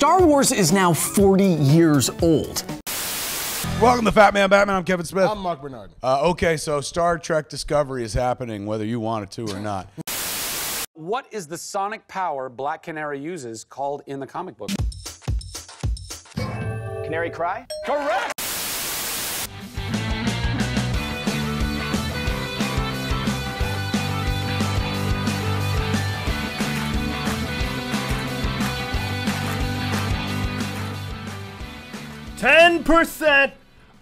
Star Wars is now 40 years old. Welcome to Fat Man Batman. I'm Kevin Smith. I'm Mark Bernard. Okay, so Star Trek Discovery is happening whether you want it to or not. What is the sonic power Black Canary uses called in the comic book? Canary cry? Correct! %10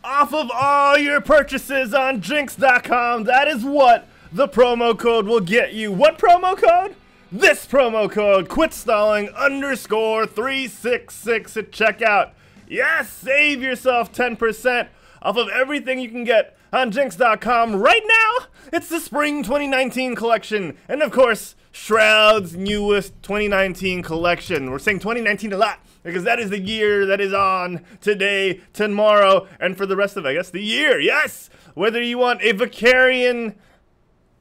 off of all your purchases on Jinx.com. That is what the promo code will get you. What promo code? This promo code, quitstalling_366 at checkout. Yes, save yourself 10% off of everything you can get on Jinx.com right now. It's the Spring 2019 collection. And of course, Shroud's newest 2019 collection. We're saying 2019 a lot, because that is the year that is on today, tomorrow, and for the rest of, I guess, the year. Yes! Whether you want a Vicarian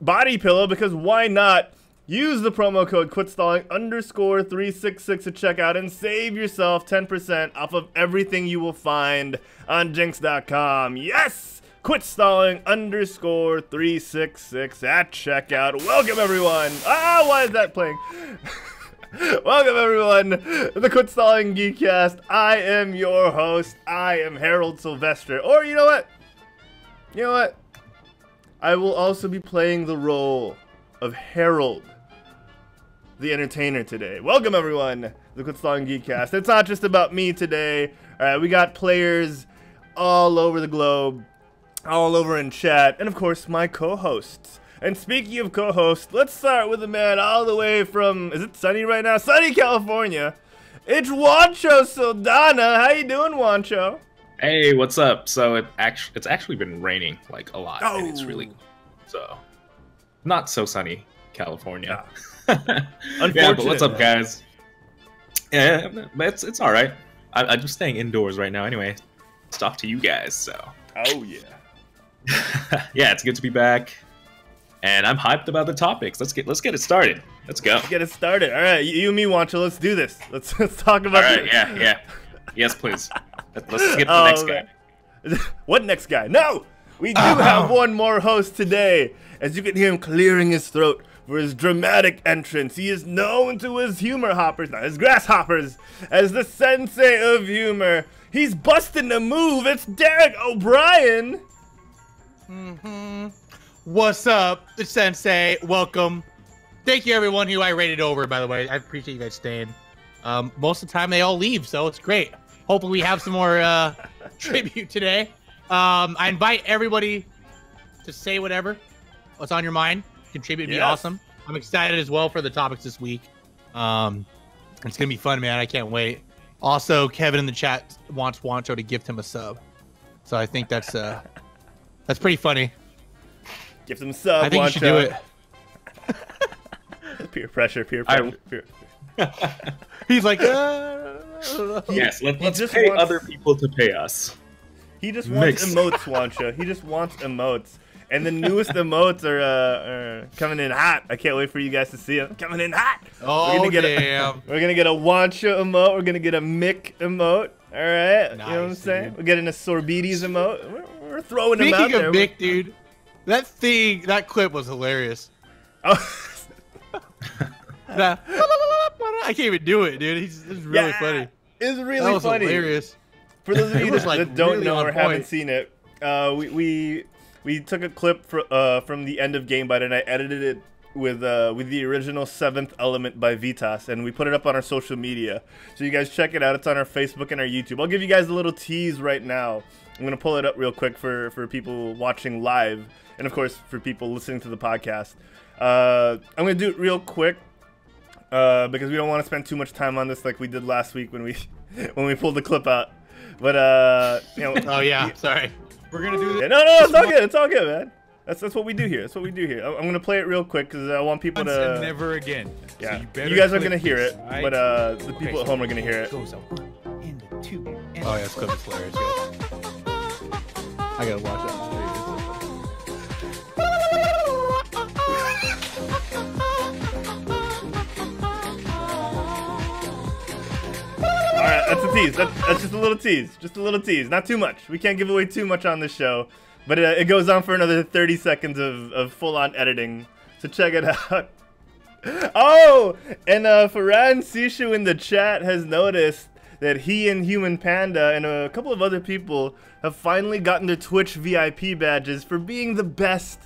body pillow, because why not? Use the promo code quitstalling_366 at checkout and save yourself 10% off of everything you will find on Jinx.com. Yes! Quitstalling_366 at checkout. Welcome, everyone. Why is that playing? Welcome, everyone, to the Quit Stalling Geekcast. I am your host. I am Herald Silvestre. Or, you know what? You know what? I will also be playing the role of Harold, the entertainer, today. Welcome, everyone, to the Quit Stalling Geekcast. It's not just about me today. We got players all over the globe, all over in chat, and, of course, my co-hosts. And speaking of co-hosts, let's start with the man all the way from, is it sunny right now? Sunny, California. It's Juancho Saldana. How you doing, Juancho? Hey, what's up? So it's actually been raining like a lot, and it's really so not so sunny, California. Unfortunate. Yeah, but what's up, guys? Yeah, it's all right. I'm just staying indoors right now anyway. It's off to you guys, so. Oh yeah. Yeah, it's good to be back. And I'm hyped about the topics. Let's get it started. Let's go. Let's get it started. All right, you and me, Juancho. Let's do this. Let's talk about. All right. Yeah. Yes, please. Let's skip the next guy. What next guy? No, we do have one more host today. As you can hear him clearing his throat for his dramatic entrance. He is known to his humor hoppers, not his grasshoppers, as the sensei of humor. He's busting a move. It's Derek O'Brien. What's up, the Sensei? Welcome. Thank you, everyone who I rated over, by the way. I appreciate you guys staying. Most of the time, they all leave, so it's great. Hopefully, we have some more tribute today. I invite everybody to say what's on your mind. Contribute, be awesome. I'm excited as well for the topics this week. It's going to be fun, man. I can't wait. Also, Kevin in the chat wants Juancho to gift him a sub. So I think that's pretty funny. Give him a sub, I think you should do it. Peer pressure. He's like, yes, let's pay other people to pay us. He just wants emotes, Juancho. He just wants emotes. And the newest emotes are coming in hot. I can't wait for you guys to see them. Coming in hot. Oh, we're gonna damn. We're going to get a Juancho emote. We're going to get a Mick emote. All right? Nice, you know what I'm saying? dude. We're getting a Sorbides emote. We're throwing them out there. Speaking of Mick, dude, that clip was hilarious. Oh. I can't even do it, dude. It's really funny. It's really That was funny. hilarious. For those of you that don't really know on or haven't point. seen it, we took a clip from the end of Game Bite and I edited it with the original 7th Element by Vitas, and we put it up on our social media. So you guys check it out. It's on our Facebook and our YouTube. I'll give you guys a little tease right now. I'm going to pull it up real quick for people watching live, and of course for people listening to the podcast. I'm going to do it real quick because we don't want to spend too much time on this like we did last week when we pulled the clip out. But you know, Oh yeah, sorry. We're gonna do this. no, it's all good. It's all good, man. That's what we do here. That's what we do here. I'm gonna play it real quick because I want people to. Never again. Yeah, So you guys are gonna click hear this, it, right? but the people at home are gonna hear it. Goes a 1 and a 2. And Oh yeah, this clip is hilarious, guys. I gotta watch that. All right, That's a tease. That's just a little tease. Just a little tease. Not too much. We can't give away too much on this show. But it goes on for another 30 seconds of full-on editing. So check it out. Oh! And Farhan Sishu in the chat has noticed that he and Human Panda and a couple of other people have finally gotten their Twitch VIP badges for being the best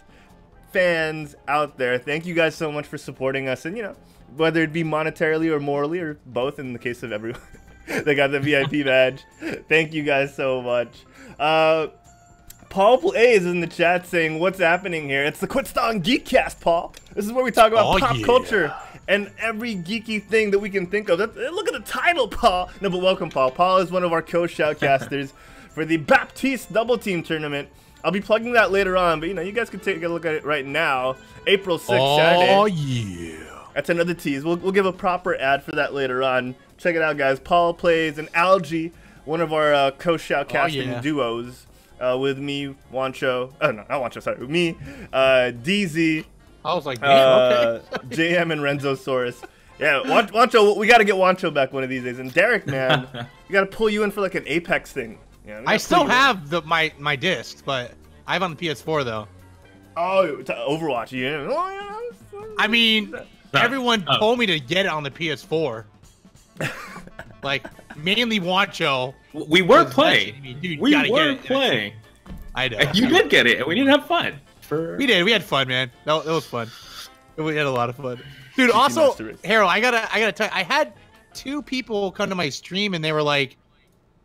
fans out there. Thank you guys so much for supporting us, and you know, whether it be monetarily or morally or both in the case of everyone. They got the VIP badge. Thank you guys so much. Paul Plays in the chat saying, what's happening here? It's the Quit Stalling Geekcast, Paul. This is where we talk about pop culture and every geeky thing that we can think of. Look at the title, Paul. No, but welcome, Paul. Paul is one of our co-shoutcasters for the Baptiste Double Team Tournament. I'll be plugging that later on, but you know, you guys can take a look at it right now. April 6th, Saturday. Oh, yeah. That's another tease. We'll give a proper ad for that later on. Check it out, guys. Paul Plays and Algie, one of our co-shoutcasting duos. With me, Juancho. Oh, no, not Juancho, sorry. With me, DZ. I was like, damn, okay. JM and Renzosaurus. Yeah, Juancho, we got to get Juancho back one of these days. And Derek, man, we got to pull you in for like an Apex thing. Yeah, I still have my discs, but I have on the PS4 though. Oh, Overwatch, yeah. I mean, everyone told me to get it on the PS4. Like, mainly Juancho. We were playing. Dude, we were playing. I know. You did get it, and we didn't have fun. We did. We had fun, man. No, it was fun. We had a lot of fun. Dude, also, Harold, I gotta tell you, I had 2 people come to my stream, and they were like,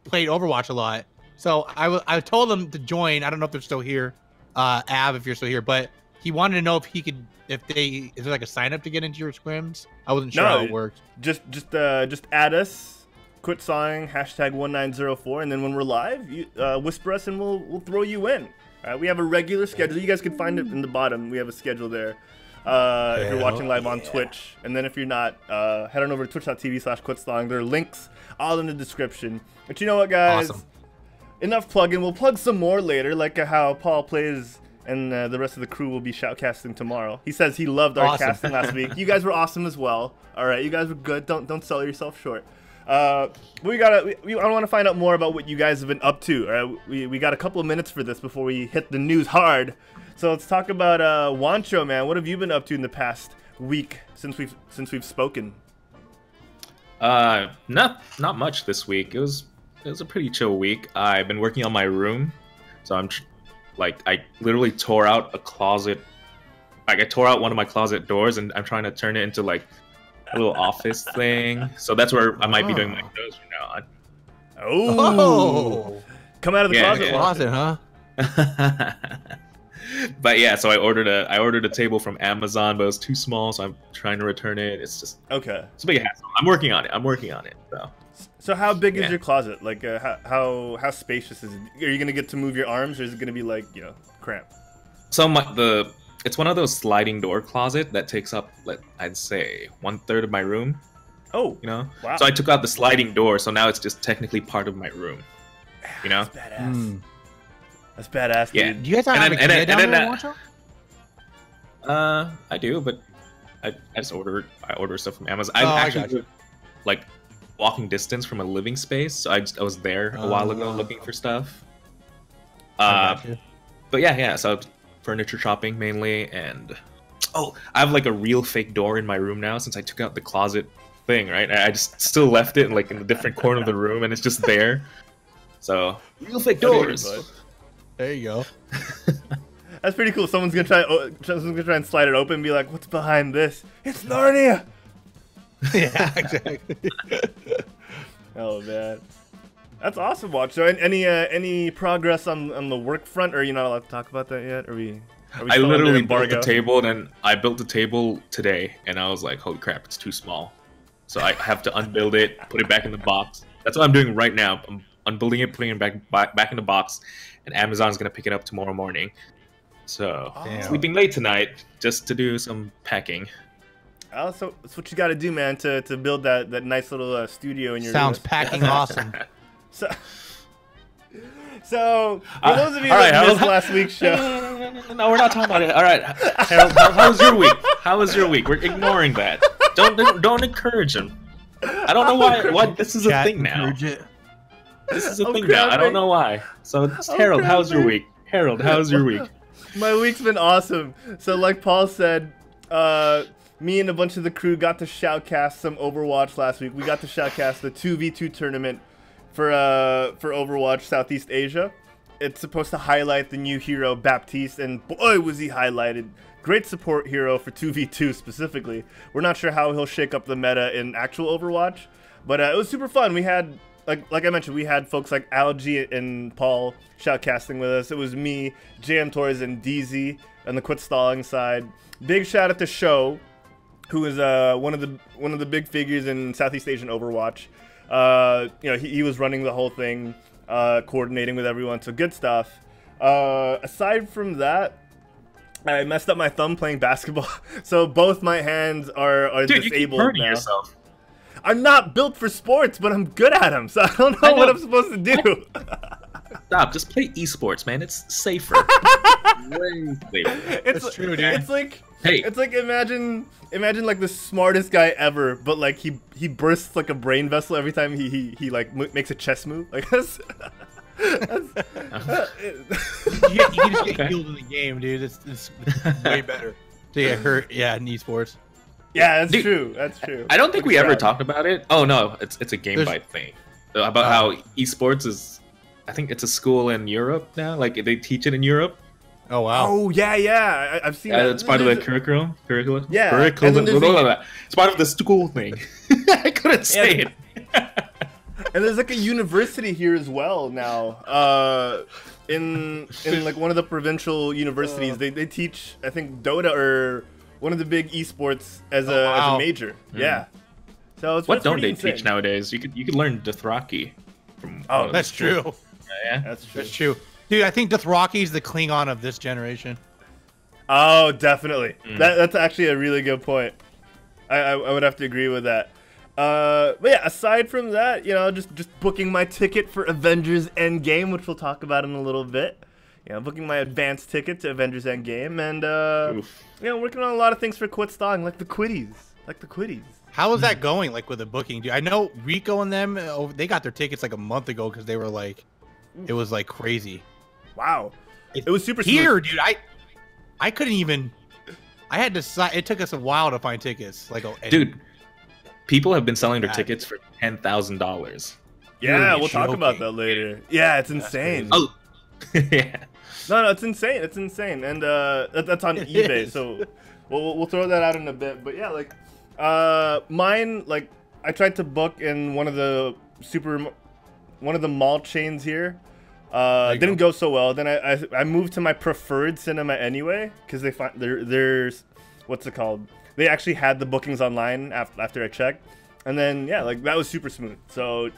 played Overwatch a lot. So I told them to join. I don't know if they're still here. Av, if you're still here, but he wanted to know if he could, is there like a sign up to get into your scrims? I wasn't sure how it worked. Just add us. Quit sawing #1904, and then when we're live, you whisper us and we'll throw you in. We have a regular schedule. You guys can find it in the bottom. We have a schedule there. If you're watching live on Twitch, and then if you're not, head on over to twitch.tv/quitstalling. There are links all in the description. But you know what, guys? Awesome. Enough plugging. We'll plug some more later, like how Paul Plays and the rest of the crew will be shoutcasting tomorrow. He says he loved our casting last week. You guys were awesome as well. All right, you guys were good. Don't sell yourself short. I want to find out more about what you guys have been up to. We got a couple of minutes for this before we hit the news hard. So let's talk about Juancho, man. What have you been up to in the past week since we've spoken? Not much this week. It was a pretty chill week. I've been working on my room, so I literally tore out a closet. Like I tore out one of my closet doors, and I'm trying to turn it into like a little office thing. So that's where I might be doing my shows from now on. Oh, come out of the closet, huh? But yeah, so I ordered a table from Amazon, but it was too small, so I'm trying to return it. It's just it's a big hassle. I'm working on it. So how big is your closet? Like how spacious is it? Are you gonna get to move your arms, or is it gonna be like cramped? So it's one of those sliding door closet that takes up, I'd say, 1/3 of my room. Oh, wow. So I took out the sliding door, so now it's just technically part of my room. That's badass. That's badass, dude. Yeah. Do you guys have a kid down there, Juancho? I do, but I order stuff from Amazon. I actually like walking distance from a living space, so I was there a while ago looking for stuff. But yeah. So furniture shopping mainly, and I have like a real fake door in my room now since I took out the closet thing. Right, I just still left it in like in a different corner of the room, and it's just there. So real fake doors. There you go. That's pretty cool. Someone's gonna try and slide it open and be like, "What's behind this? It's Narnia." Yeah, exactly. Oh man, that's awesome, Watch. So, any progress on the work front, or are you not allowed to talk about that yet? Are we I literally built the table, and I built the table today, and I was like, "Holy crap, it's too small!" So I have to unbuild it, put it back in the box. That's what I'm doing right now. I'm unbuilding it, putting it back in the box, and Amazon's gonna pick it up tomorrow morning. So sleeping late tonight just to do some packing. So that's what you got to do, man, to build that nice little studio in your Sounds packing awesome. So for those of you that missed last week's show, no, we're not talking about it. All right, Harold, how was your week? How was your week? We're ignoring that. Don't encourage him. I don't know why this is a Chat thing now. encourage it. This is a thing now. I don't know why. So Harold, how's your week? Harold, how's your week? My week's been awesome. So like Paul said, me and a bunch of the crew got to shoutcast some Overwatch last week. We got to shoutcast the 2v2 tournament for Overwatch Southeast Asia. It's supposed to highlight the new hero Baptiste, and boy was he highlighted. Great support hero for 2v2 specifically. We're not sure how he'll shake up the meta in actual Overwatch, but it was super fun. We had, like I mentioned, we had folks like Algie and Paul shoutcasting with us. It was me, JM Torres, and DZ on the Quit Stalling side. Big shout out to Show, who is one of the big figures in Southeast Asian Overwatch. You know, he was running the whole thing, coordinating with everyone, so good stuff. Aside from that, I messed up my thumb playing basketball, so both my hands are Dude, disabled you keep hurting now. yourself. I'm not built for sports, but I'm good at them, so I don't know what I'm supposed to do. Stop, just play esports, man. It's safer. Way safer. It's true, dude. It's like, Hey. it's like imagine like the smartest guy ever, but like he bursts like a brain vessel every time he like makes a chess move. Like that's You can just get healed in the game, dude. It's way better to get hurt. Yeah, in esports. yeah, that's Dude, true. That's true. I don't think we Good ever job. talked about it. Oh no, it's a game There's- bite thing about how esports is. I think it's a school in Europe now. Like they teach it in Europe. Oh wow. Oh yeah, I've seen that. It's part of the curriculum. Yeah, Curriculum. and then there's Blah, blah, blah. It's part of the school thing. I couldn't say it. And there's like a university here as well now. In like one of the provincial universities, they teach, I think, Dota or one of the big esports as wow. a major. Yeah. So it's What it's don't pretty they teach insane. nowadays? You could learn Dothraki. From Oh, one of That's the schools. true. Yeah. That's true. That's true. Dude, I think Dothraki's the Klingon of this generation. Oh, definitely. That's actually a really good point. I would have to agree with that. But yeah, aside from that, you know, just booking my ticket for Avengers Endgame, which we'll talk about in a little bit. You know, booking my advance ticket to Avengers Endgame, and you know, working on a lot of things for Quit Stalling, like the Quitties. How is that going, like, with the booking, dude? I know Rico and them, they got their tickets, like, a month ago because they were, like, it was, like, crazy. Wow. It was super Here, smooth. dude, I couldn't even... I had to... It took us a while to find tickets. Like, Dude, people have been selling their tickets for $10,000. Yeah, You're we'll talk about that later. Yeah, it's insane. Oh, yeah. No, it's insane. It's insane, and that's on It eBay. is. So we'll throw that out in a bit. But yeah, like mine, like I tried to book in one of the mall chains here. Didn't go so well. Then I moved to my preferred cinema anyway because they find there's what's it called? They actually had the bookings online after I checked, and then yeah, like that was super smooth. So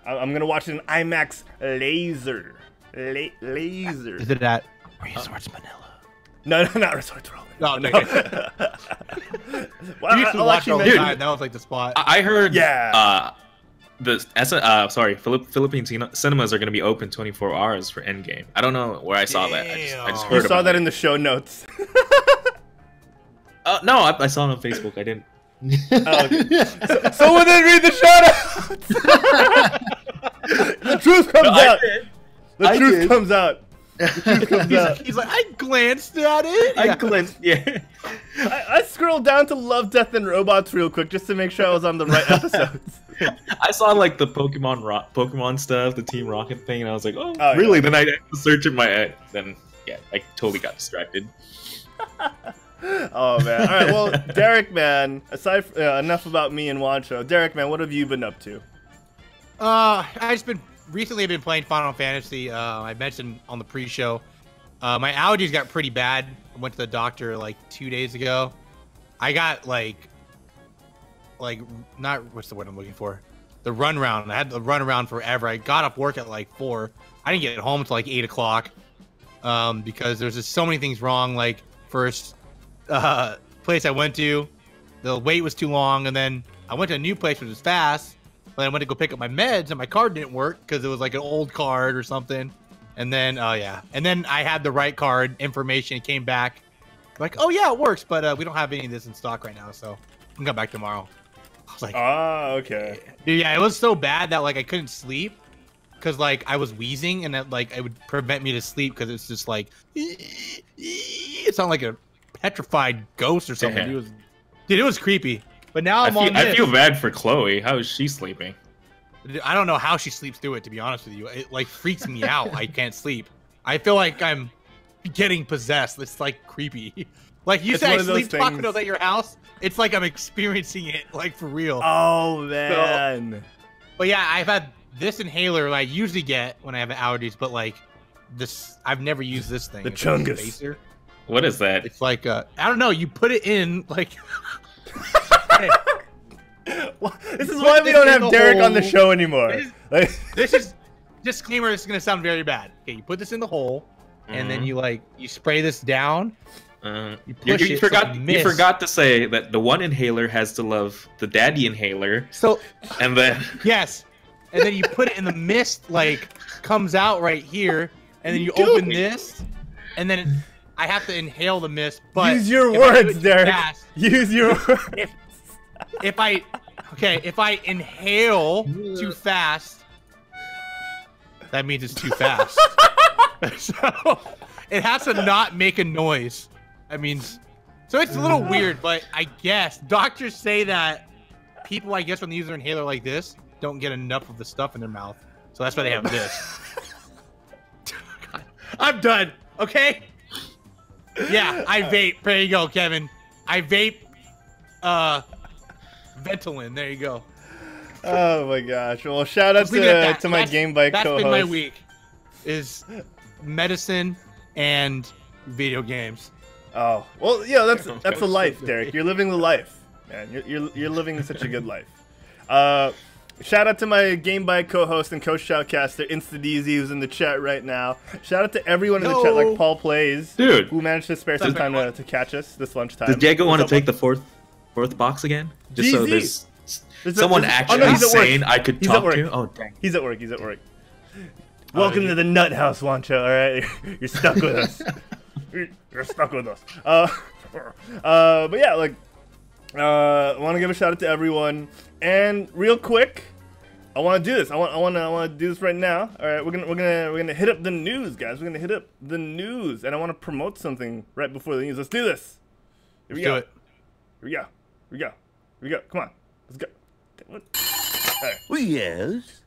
I'm gonna watch it in IMAX laser. Laser. Is it at Resorts Manila? No, not Resorts World. No. Well, We used to I'll watch actually all the mention time. it. That was, like, the spot. I heard Yeah. Philippine cinemas are going to be open 24 hours for Endgame. I don't know where I saw that. I just Damn. heard You saw about that it. in the show notes. No, I saw it on Facebook. I didn't. Oh, okay. Someone didn't read the show notes. The truth comes out. The truth comes out. The truth comes out. He's like, I glanced at it. I glanced. Yeah. I scrolled down to Love, Death, and Robots real quick just to make sure I was on the right episodes. I saw like the Pokemon stuff, the Team Rocket thing, and I was like, oh Oh, really? yeah. Then I had to search in my head. Then yeah, I totally got distracted. Oh man! All right, well, Derek, man. Aside from, enough about me and Juancho. Derek, man, what have you been up to? I just recently been playing Final Fantasy. I mentioned on the pre-show. My allergies got pretty bad. I went to the doctor like 2 days ago. I got like not what's the word I'm looking for? The runaround. I had the runaround forever. I got off work at like 4. I didn't get home until like 8 o'clock. Because there's just so many things wrong. Like first place I went to, the wait was too long, and then I went to a new place which was fast. But I went to go pick up my meds, and my card didn't work because it was like an old card or something. And then, and then I had the right card information. It came back, like, oh yeah, it works, but we don't have any of this in stock right now, so I can come back tomorrow. was like, ah, okay. Dude, yeah, it was so bad that like I couldn't sleep because like I was wheezing and that like it would prevent me to sleep because it's just like it sounded like a petrified ghost or something. Yeah. It was creepy. But now I feel bad for Chloe. How is she sleeping? I don't know how she sleeps through it, to be honest with you. It like freaks me out. I can't sleep. I feel like I'm getting possessed. It's like creepy. Like you said, I sleep tacos at your house. It's like I'm experiencing it, like for real. Oh man. So, but yeah, I've had this inhaler I usually get when I have allergies, but like this, I've never used this thing. The Chungus. What is that? It's like I don't know. You put it in like. Well, this is why we don't have Derek on the show anymore. This is disclaimer. This is gonna sound very bad. Okay, you put this in the hole, and then you spray this down. You forgot to say that the one inhaler has to love the daddy inhaler. So, and then yes, and then you put it in the mist, like comes out right here, and then you open this, and then I have to inhale the mist. But use your words, Derek. Use your words. If I inhale too fast, that means it's too fast. So it has to not make a noise. That means, so it's a little weird, but I guess doctors say that people, I guess, when they use their inhaler like this, don't get enough of the stuff in their mouth. So that's why they have this. God, I'm done. Okay. Yeah, I vape. There you go, Kevin. I vape. Ventolin. There you go. Oh my gosh. Well, shout out to my Game Bike co-host. That's been my week. Is medicine and video games. Oh well, yeah. That's a life, Derek. You're living the life, man. You're living such a good life. Shout out to my Game Bike co-host and Coach Shoutcaster, InstaDeezy, who's in the chat right now. Shout out to everyone in the chat, like Paul Plays, dude, who managed to spare some time to catch us this lunchtime. Does Diego want to take the fourth box again? Just so there's someone actually sane I could talk to. Oh dang. He's at work. Welcome to the Nut House, Juancho. All right, you're stuck with us. You're stuck with us. But yeah, like, I want to give a shout out to everyone. And real quick, I want to do this. I want to do this right now. All right, we're gonna hit up the news, guys. We're gonna hit up the news, and I want to promote something right before the news. Let's do this. Here we go. Here we go. Come on, let's go. What? Right. Oh, yes,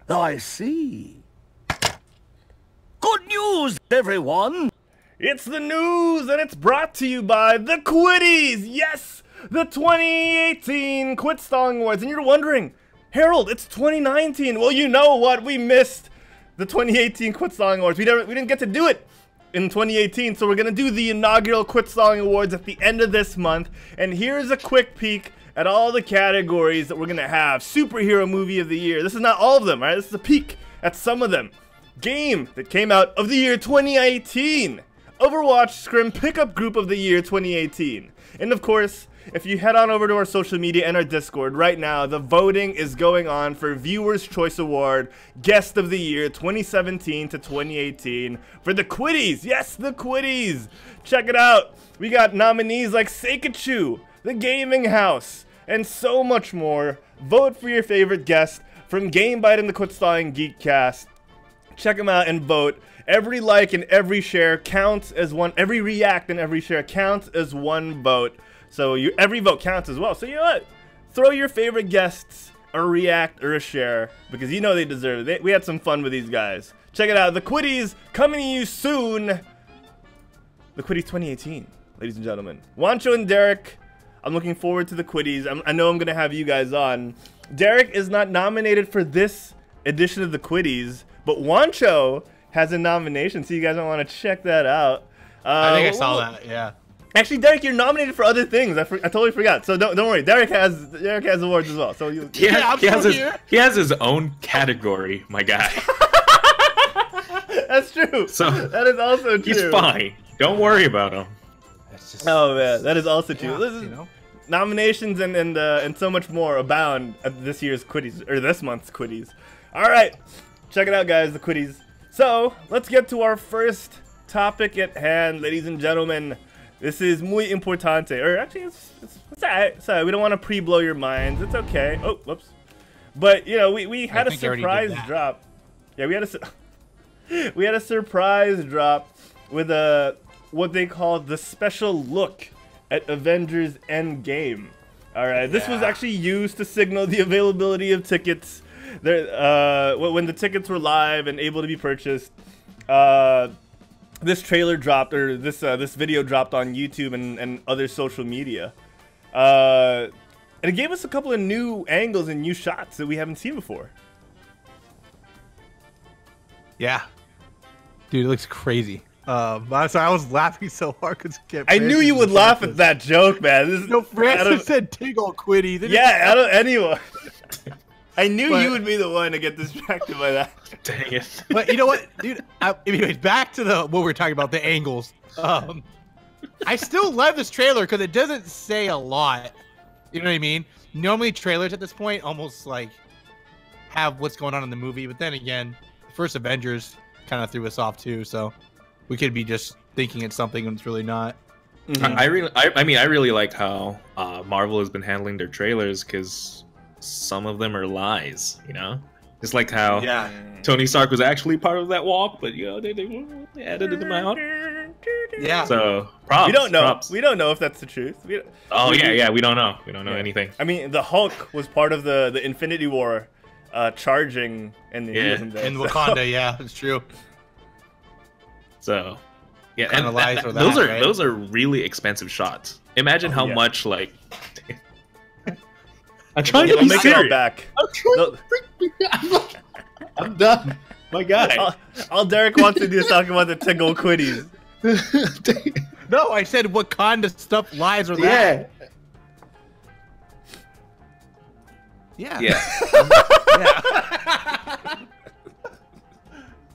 I see. Good news, everyone. It's the news, and it's brought to you by the Quitties. Yes, the 2018 Quit Stalling Awards. And you're wondering, Harold, it's 2019. Well, you know what? We missed the 2018 Quit Stalling Awards. We didn't get to do it in 2018, so we're gonna do the inaugural Quit Stalling Awards at the end of this month. And here's a quick peek at all the categories that we're gonna have. Superhero Movie of the Year. This is not all of them, right? This is a peek at some of them. Game that came out of the year 2018. Overwatch Scrim Pickup Group of the Year 2018. And of course, if you head on over to our social media and our Discord right now, the voting is going on for Viewers' Choice Award Guest of the Year 2017 to 2018 for the Quitties. Yes, the Quitties. Check it out. We got nominees like Seikachu, The Gaming House, and so much more. Vote for your favorite guest from Gamebite and the Quit Stalling Geekcast. Check them out and vote. Every like and every share counts as one. Every react and every share counts as one vote. So every vote counts as well. So you know what? Throw your favorite guests a react or a share because you know they deserve it. We had some fun with these guys. Check it out. The Quitties coming to you soon. The Quitties 2018, ladies and gentlemen. Juancho and Derek, I'm looking forward to the Quitties. I know I'm going to have you guys on. Derek is not nominated for this edition of the Quitties, but Juancho has a nomination, so you guys might want to check that out. I think I saw that, yeah. Actually, Derek, you're nominated for other things. I totally forgot. So don't worry. Derek has awards as well. So he has his own category, my guy. That's true. So that is also true. He's fine. Don't worry about him. Oh man, that is also true. Yeah, you know. Nominations and so much more abound at this year's Quitties, or this month's Quitties. All right, check it out, guys. The Quitties. So let's get to our first topic at hand, ladies and gentlemen. This is muy importante. Or actually, it's alright. It's alright. We don't want to pre-blow your minds. It's okay. Oh, whoops. But you know, we had a surprise drop. Yeah, we had a surprise drop with what they call the special look at Avengers Endgame. All right, this was actually used to signal the availability of tickets. When the tickets were live and able to be purchased, this trailer dropped, or this video dropped on YouTube and other social media. And it gave us a couple of new angles and new shots that we haven't seen before. Yeah. Dude, it looks crazy. I was laughing so hard because I knew you would laugh at that joke, man. Francis said Tingle Quiddy. Yeah, anyone. I knew you would be the one to get distracted by that. Dang it. But you know what, dude? Anyways, back to what we were talking about, the angles. I still love this trailer because it doesn't say a lot. You know what I mean? Normally trailers at this point almost like have what's going on in the movie, but then again, the first Avengers kind of threw us off too, so we could be just thinking it's something and it's really not. Mm-hmm. I really like how Marvel has been handling their trailers, because some of them are lies, you know? It's like how Tony Stark was actually part of that walk, but you know, they edited him out. Yeah. So props. We don't know. Props. We don't know if that's the truth. We don't know. We don't know anything. I mean, the Hulk was part of the Infinity War charging, and in Wakanda. Yeah, it's true. So, yeah, and lies for that, those are really expensive shots. Imagine how much like. I'm trying to make it back. I'm done. My guy. All Derek wants to do is talk about the Tingle Quiddies. No, I said Wakanda stuff lies or that. Yeah.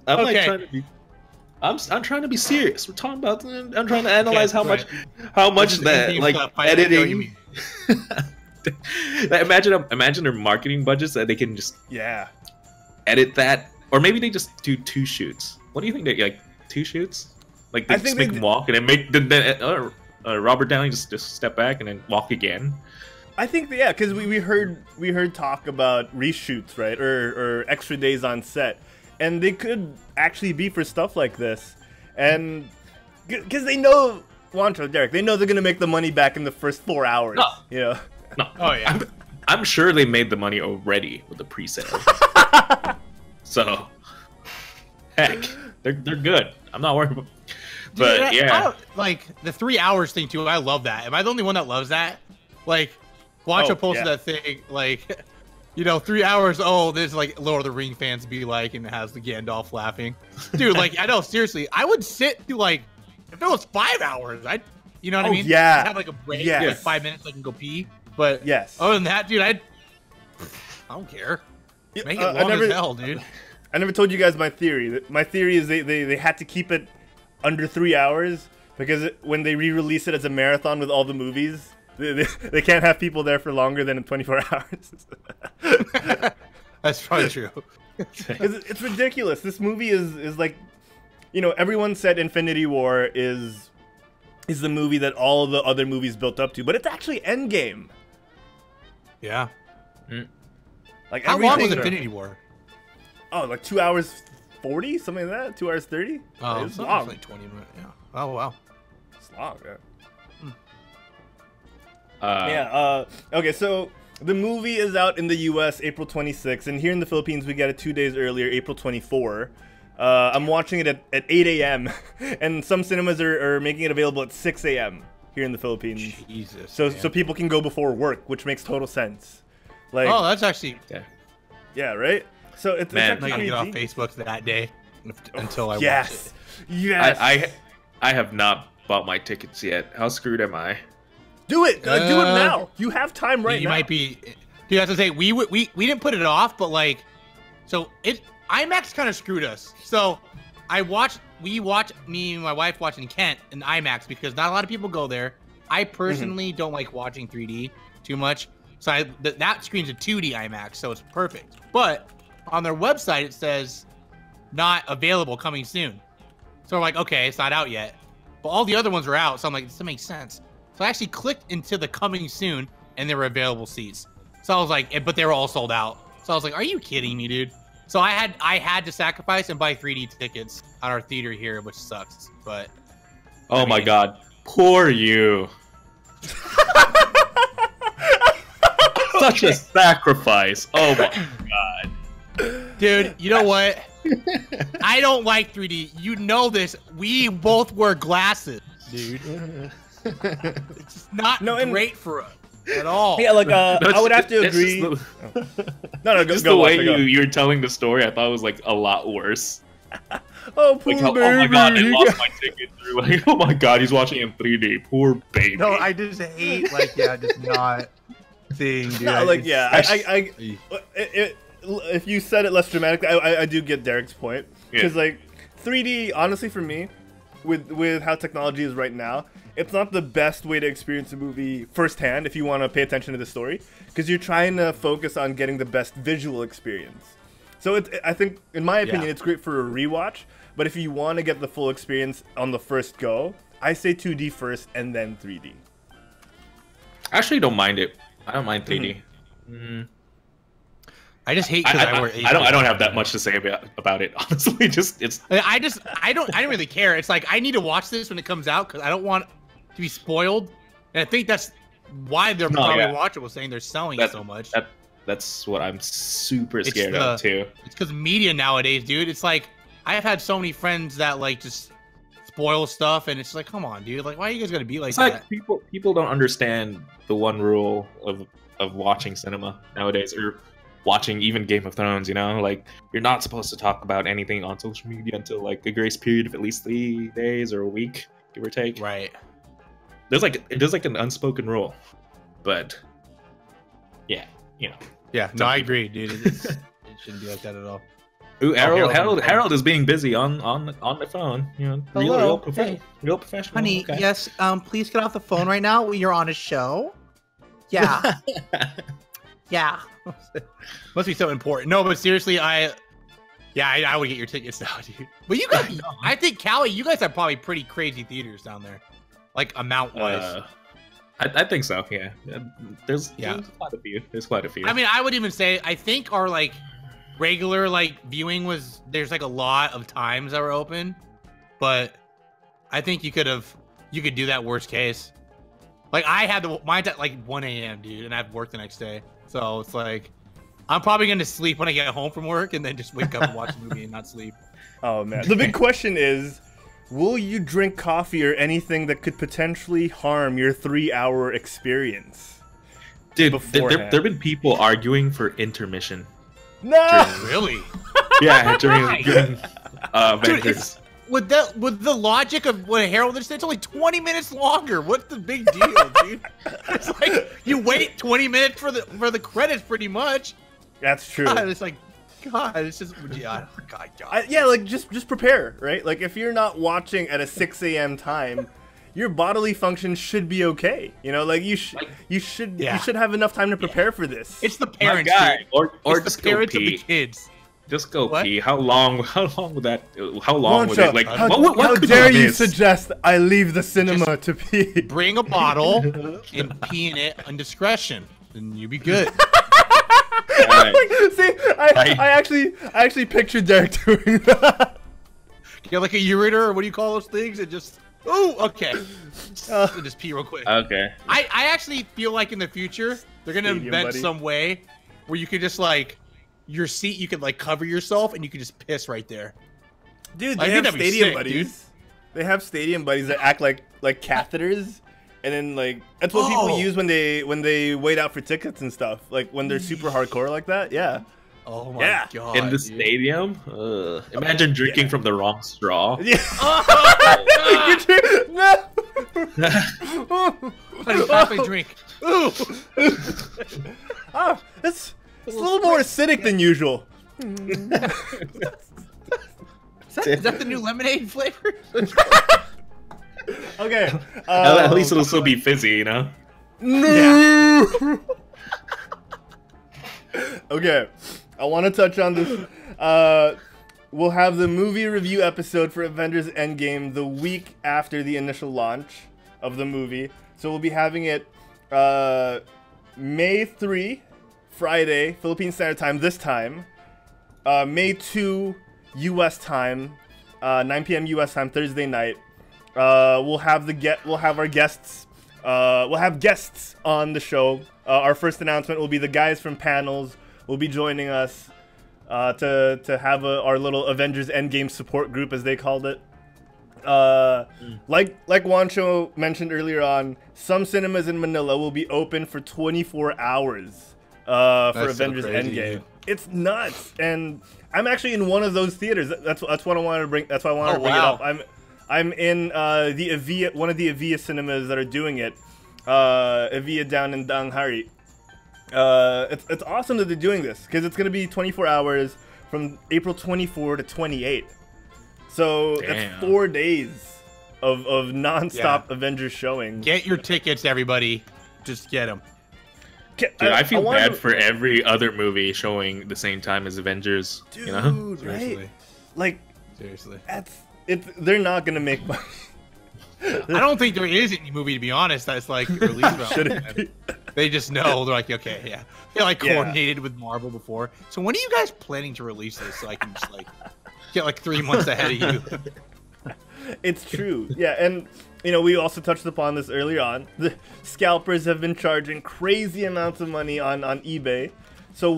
I'm like trying to be. I'm trying to be serious. We're talking about. I'm trying to analyze how much that like editing. Imagine their marketing budgets that they can just edit that, or maybe they just do 2 shoots. What do you think? They like 2 shoots? Like they just make them walk and then make Robert Downey just step back and then walk again. I think because we heard talk about reshoots, right, or extra days on set, and they could actually be for stuff like this, and because they know Juancho, Derek, they know they're gonna make the money back in the first 4 hours. No. You know. No. Oh yeah. I'm sure they made the money already with the pre-sale. So, heck, they're good. I'm not worried about. But dude, like the 3 hours thing too. I love that. Am I the only one that loves that? Like, Juancho posted that thing. Like, you know, 3 hours. Oh, there's like Lord of the Ring fans be like, and it has the Gandalf laughing. Dude, like I know seriously, I would sit through like if it was 5 hours. You know what I mean? Yeah. I'd have like a break, like 5 minutes, so I can go pee. But other than that, dude, I don't care. Make it long as hell, dude. I never told you guys my theory. My theory is they had to keep it under 3 hours because when they re-release it as a marathon with all the movies, they can't have people there for longer than 24 hours. That's probably true. It's ridiculous. This movie is like, you know, everyone said Infinity War is the movie that all the other movies built up to, but it's actually Endgame. Yeah. Like how long was Infinity War? Oh, like 2 hours 40, something like that. 2 hours 30. Oh, it's long. Like 20 minutes. Yeah. Oh wow. It's long, yeah. Okay, so the movie is out in the U.S. April 26th, and here in the Philippines we get it 2 days earlier, April 24. I'm watching it at 8 a.m. and some cinemas are making it available at 6 a.m. here in the Philippines. Jesus. So people can go before work, which makes total sense. Like, oh, that's actually yeah, right. So it's I gotta get off Facebook that day until I watch it. Yes. I have not bought my tickets yet. How screwed am I? Do it. Do it now. You have time right now. You might be. You have to say we didn't put it off, but like, so IMAX kind of screwed us. So me and my wife watched in Kent in IMAX because not a lot of people go there. I personally don't like watching 3D too much. So that screen's a 2D IMAX, so it's perfect. But on their website, it says not available, coming soon. So we're like, okay, it's not out yet. but all the other ones were out. So I'm like, this doesn't make sense. So I actually clicked into the coming soon, and there were available seats. So I was like, but they were all sold out. So I was like, are you kidding me, dude? So I had to sacrifice and buy 3D tickets at our theater here, which sucks. But oh my god, poor you. Such a sacrifice. Oh my god. Dude, you know what? I don't like 3D. You know this. We both wear glasses, dude. It's just not great for us at all. Yeah, like I would have to agree. No, just the way you're telling the story, I thought it was like a lot worse. Oh, poor like, baby. Oh my god, I lost my ticket through. Like, oh my god, he's watching in 3D. Poor baby. No, I just hate just not seeing. Dude. No, like if you said it less dramatically, I do get Derek's point because like 3D, honestly, for me, with how technology is right now, it's not the best way to experience a movie firsthand if you want to pay attention to the story, because you're trying to focus on getting the best visual experience. So I think, in my opinion, it's great for a rewatch, but if you want to get the full experience on the first go, I say 2D first and then 3D. I actually don't mind it. I don't mind 3D. I just hate because I wear. I don't have that much to say about it. Honestly, I don't really care. It's like I need to watch this when it comes out because I don't want to be spoiled, and I think that's why they're probably watchable, saying they're selling it so much. That's what I'm super scared of too. It's because media nowadays, dude. It's like I've had so many friends that like just spoil stuff, and it's like, come on, dude. Like, why are you guys gonna be like that? Like people don't understand the one rule of watching cinema nowadays, or watching even Game of Thrones. You know, like you're not supposed to talk about anything on social media until like a grace period of at least 3 days or a week, give or take. Right. There's like an unspoken rule, but yeah, you know. Yeah, no, I agree, dude. It shouldn't be like that at all. Ooh, Harold is being busy on the phone. You know, real professional. Honey, okay. yes. Please get off the phone right now. You're on a show. Yeah. Yeah. Must be so important. No, but seriously, I would get your tickets now, dude. But you guys, I think Cali, you guys have probably pretty crazy theaters down there, like amount wise. I think so. Yeah. There's quite a few. There's quite a few. I mean, I would even say I think our like regular like viewing there's like a lot of times that were open, but I think you could do that worst case. Like I had mine's at like 1 a.m. dude, and I have work the next day, so it's like I'm probably gonna sleep when I get home from work, and then just wake up and watch a movie and not sleep. Oh man, the big question is, will you drink coffee or anything that could potentially harm your 3-hour experience? Dude, there have been people arguing for intermission. No! Really? Yeah, during Avengers. With the logic of what Herald just said, it's only 20 minutes longer. What's the big deal, dude? It's like you wait 20 minutes for the credits, pretty much. That's true. God, it's like, God, it's just God. Yeah, like just prepare, right? Like if you're not watching at a 6 a.m. time, your bodily function should be okay. You know, like you should have enough time to prepare for this. It's the parents, or it's just the parents go pee. of the kids. Just go pee. How long would that? How long would it? Like, how dare you suggest I leave the cinema to pee? Bring a bottle and pee in it on discretion, and you'll be good. Right. Like, see, I actually pictured Derek doing that. Get like a ureter, or what do you call those things? And just okay, just pee real quick. Okay. I actually feel like in the future they're gonna invent some way where you could just like your seat, you could like cover yourself and you could just piss right there. Dude, they have stadium buddies. Dude. They have stadium buddies that act like catheters. And then like that's what people use when they wait out for tickets and stuff. Like when they're super hardcore like that. Yeah. Oh my god. In the stadium? Imagine drinking from the wrong straw. Yeah. No. Halfway drink. Ooh. It's a little more acidic than usual. Is that the new lemonade flavor? Okay. At least it'll still be fizzy, you know? No! Yeah. Okay. I want to touch on this. we'll have the movie review episode for Avengers Endgame the week after the initial launch of the movie. So we'll be having it May 3, Friday, Philippine Standard Time this time. May 2, U.S. time, 9 p.m. U.S. time, Thursday night. We'll have our guests. We'll have guests on the show. Our first announcement will be the guys from panels will be joining us to have our little Avengers Endgame support group, as they called it. Like Juancho mentioned earlier on, some cinemas in Manila will be open for 24 hours for Avengers Endgame. It's nuts, and I'm actually in one of those theaters. That's what I wanted to bring. That's why I wanted to bring it up. I'm in the Avia, one of the Avia cinemas that are doing it. Avia down in Danghari. It's awesome that they're doing this because it's gonna be 24 hours from April 24 to 28. So that's 4 days of non-stop Avengers showing. Get your tickets, everybody. Just get them. Dude, I feel bad for every other movie showing the same time as Avengers. Dude, you know? right? Like, seriously, they're not gonna make money. I don't think there is any movie, to be honest, that's like released. Shouldn't be. They just know. They're like, okay, yeah. They're like coordinated with Marvel before. So when are you guys planning to release this? So I can just like get like 3 months ahead of you. It's true. Yeah, and you know, we also touched upon this earlier on. The scalpers have been charging crazy amounts of money on eBay. So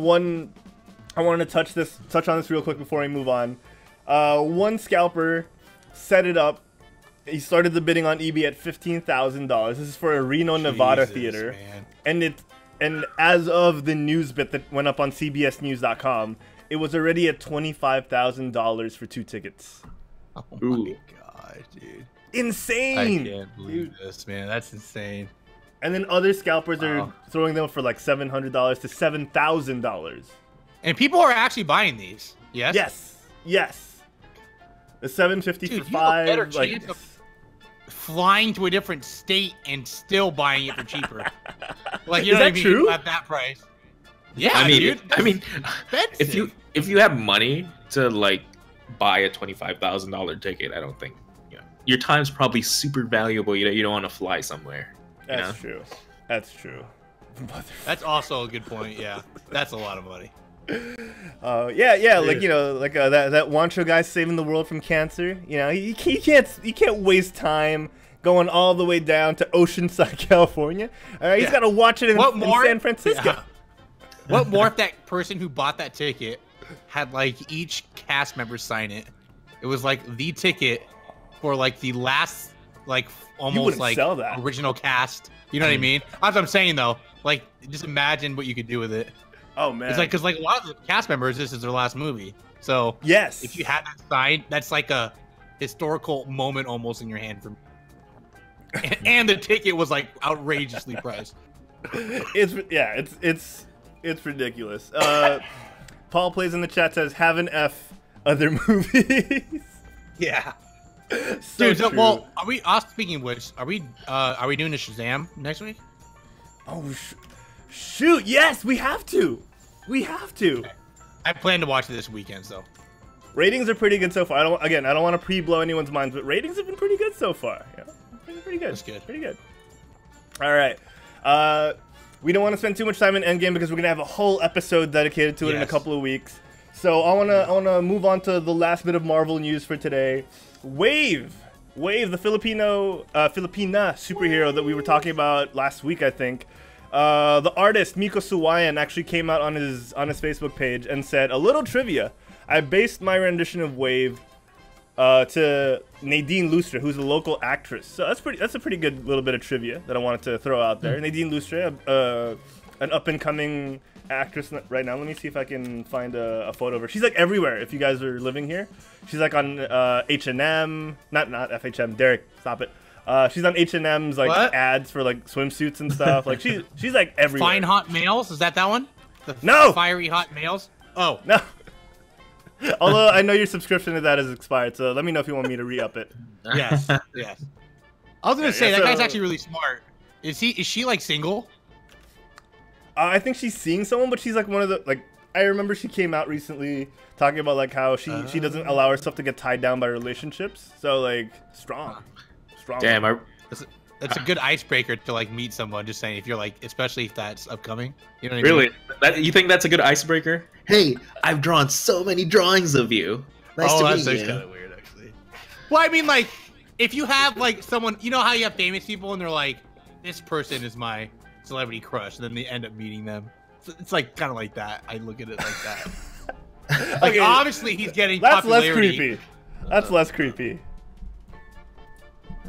I wanted to touch on this real quick before I move on. One scalper set it up. He started the bidding on eBay at $15,000. This is for a Reno, Nevada theater. Man. And as of the news bit that went up on CBSNews.com, it was already at $25,000 for 2 tickets. Oh my god, dude. Insane! I can't believe this, man. That's insane. And then other scalpers are throwing them for like $700 to $7,000. And people are actually buying these. Yes? Yes. The $750 for 5. You have a better chance of flying to a different state and still buying it for cheaper. Like, you know what I mean? True? At that price. Yeah, I mean, dude. if you have money to like buy a $25,000 ticket, I don't think your time's probably super valuable. You don't want to fly somewhere. That's true. That's true. That's also a good point. Yeah, that's a lot of money. Yeah, like that Juancho guy saving the world from cancer. You know, he can't waste time going all the way down to Oceanside, California. All right, he's got to watch it in San Francisco. Yeah. What more if that person who bought that ticket had like each cast member sign it? It was like the ticket for like the last like almost like original cast. You know what I mean? That's what I'm saying though. Like, just imagine what you could do with it. Oh man, it's like because like a lot of the cast members, this is their last movie. So yes, if you had that signed, that's like a historical moment almost in your hand for me. And the ticket was like outrageously priced. It's ridiculous. Paul Plays in the chat says, "Have an F other movies." Yeah. So dude, well, are we? Speaking of which, are we doing the Shazam next week? Oh, shoot! Yes, we have to. We have to. Okay. I plan to watch it this weekend, so. Ratings are pretty good so far. I don't want to pre-blow anyone's minds, but ratings have been pretty good so far. Yeah, pretty good. That's good. Pretty good. All right. We don't want to spend too much time in Endgame because we're gonna have a whole episode dedicated to it in a couple of weeks. So I wanna move on to the last bit of Marvel news for today. Wave, the Filipina superhero that we were talking about last week, I think. The artist Miko Suwayan actually came out on his Facebook page and said, a little trivia. I based my rendition of Wave to Nadine Lustre, who's a local actress. So that's a pretty good little bit of trivia that I wanted to throw out there. Nadine Lustre, an up-and-coming actress right now. Let me see if I can find a photo of her. She's like everywhere if you guys are living here. She's like on H&M, not FHM. Derek, stop it. She's on H&M's like ads for like swimsuits and stuff. Like she's like everywhere. Fine Hot Males, is that one? No. Fiery Hot Males. Oh no. Although I know your subscription to that has expired, so let me know if you want me to re-up it. Yes. Yes. I was gonna say that guy's actually really smart. Is she like single? I think she's seeing someone, but she's like one of the I remember she came out recently talking about like how she doesn't allow herself to get tied down by relationships. So like strong. Damn, That's a good icebreaker to like meet someone. Just saying, if you're like, especially if that's upcoming. You know what I really? mean? You think that's a good icebreaker? Hey, I've drawn so many drawings of you. Nice to meet you. Kind of weird, actually. Well, I mean, like, if you have like someone, you know how you have famous people and they're like, this person is my celebrity crush, and then they end up meeting them. So it's like kind of like that. I look at it like that. Like, obviously, he's getting popularity. Less creepy. That's less creepy.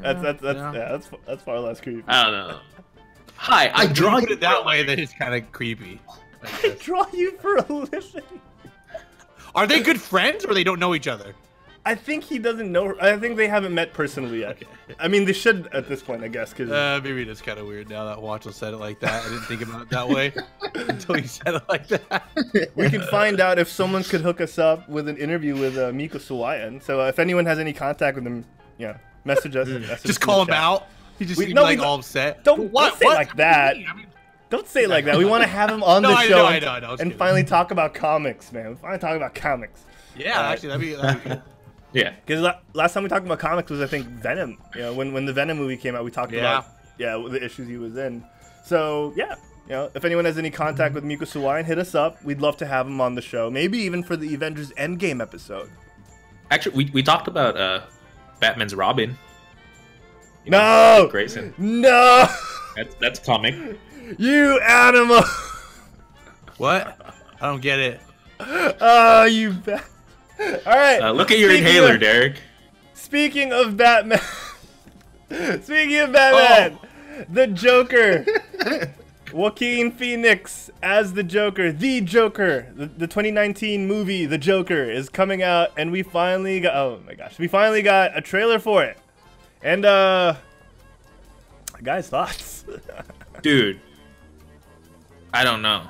That's far less creepy. I don't know. Hi, I draw you. Put it that way, that is kind of creepy. I draw you for a living. Are they good friends, or they don't know each other? I think he doesn't know her. I think they haven't met personally yet. Okay. I mean, they should at this point, I guess. Cause maybe that's kind of weird now that Juancho said it like that. I didn't think about it that way until he said it like that. We can find out if someone could hook us up with an interview with Miko Suwayan. So if anyone has any contact with him, yeah, message us. Just call him out. He just seemed like all upset. Don't say like that. I mean, don't say it like that. We want to have him on the show and finally talk about comics, man. We finally talk about comics. Yeah, actually, that'd be good. Yeah, because last time we talked about comics was, I think, Venom. You know, when the Venom movie came out, we talked about the issues he was in. So yeah, you know, if anyone has any contact with Miko Suwayan, hit us up. We'd love to have him on the show. Maybe even for the Avengers Endgame episode. Actually, we talked about Batman's Robin. You know, Grayson. No, that's comic. You animal. What? I don't get it. Oh, you bat. All right. Look at your inhaler, Derek. Speaking of Batman. The Joker. Joaquin Phoenix as the Joker. The Joker. The 2019 movie, The Joker, is coming out, and we finally got. Oh my gosh, we finally got a trailer for it. And guys, thoughts? Dude, I don't know.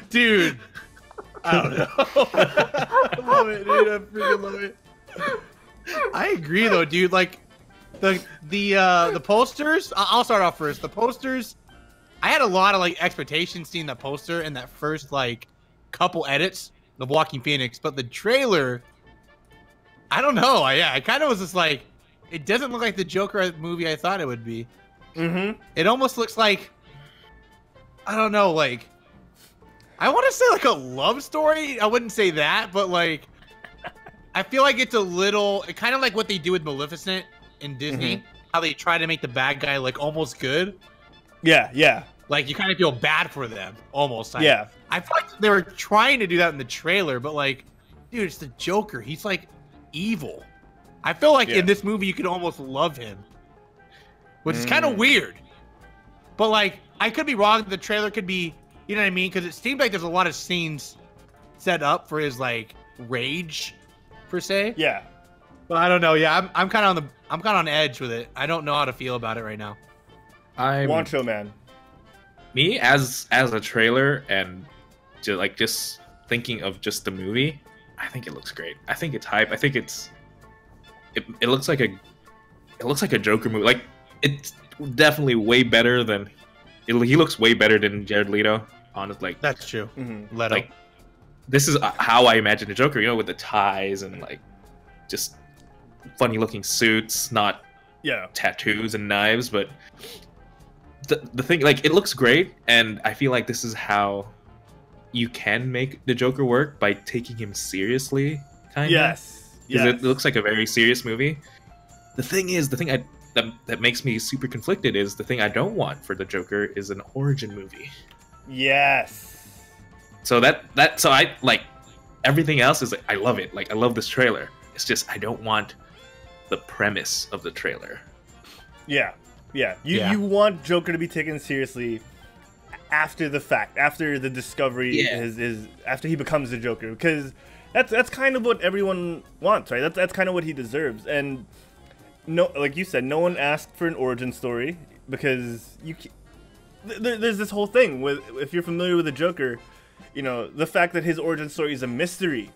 Dude, I don't know. I love it, dude. I freaking love it. I agree, though, dude. Like the posters. I'll start off first. The posters. I had a lot of like expectations seeing that poster and that first like couple edits of Joaquin Phoenix, but the trailer. I don't know. I kind of was just like, it doesn't look like the Joker movie I thought it would be. Mm-hmm. It almost looks like, I don't know, like, I want to say like a love story. I wouldn't say that, but like, I feel like it's a little, kind of like what they do with Maleficent in Disney, how they try to make the bad guy like almost good. Yeah, yeah. Like you kind of feel bad for them, almost. Yeah. I feel like they were trying to do that in the trailer, but like, dude, it's the Joker. He's like evil. I feel like in this movie you could almost love him, which is kind of weird. But like, I could be wrong. The trailer could be, you know what I mean? Because it seems like there's a lot of scenes set up for his like rage, per se. Yeah. But I don't know. Yeah, I'm kind of on edge with it. I don't know how to feel about it right now. Juancho, man. Me as a trailer and just thinking of just the movie, I think it looks great. I think it's hype. I think it looks like a Joker movie. Like it's definitely way better than he looks way better than Jared Leto. Honestly, like that's true. Leto. Like this is how I imagine the Joker. You know, with the ties and like just funny looking suits, not tattoos and knives, but the thing, like, it looks great, and I feel like this is how you can make the Joker work, by taking him seriously, kind of. Yes. Because it looks like a very serious movie. The thing that makes me super conflicted is the thing I don't want for the Joker is an origin movie. Yes. So so I like everything else is like, I love it. Like I love this trailer. It's just I don't want the premise of the trailer. Yeah. Yeah. You want Joker to be taken seriously after the fact, after the discovery is after he becomes the Joker, because that's kind of what everyone wants, right? That's kind of what he deserves. And no, like you said, no one asked for an origin story, because there's this whole thing with, if you're familiar with the Joker, you know, the fact that his origin story is a mystery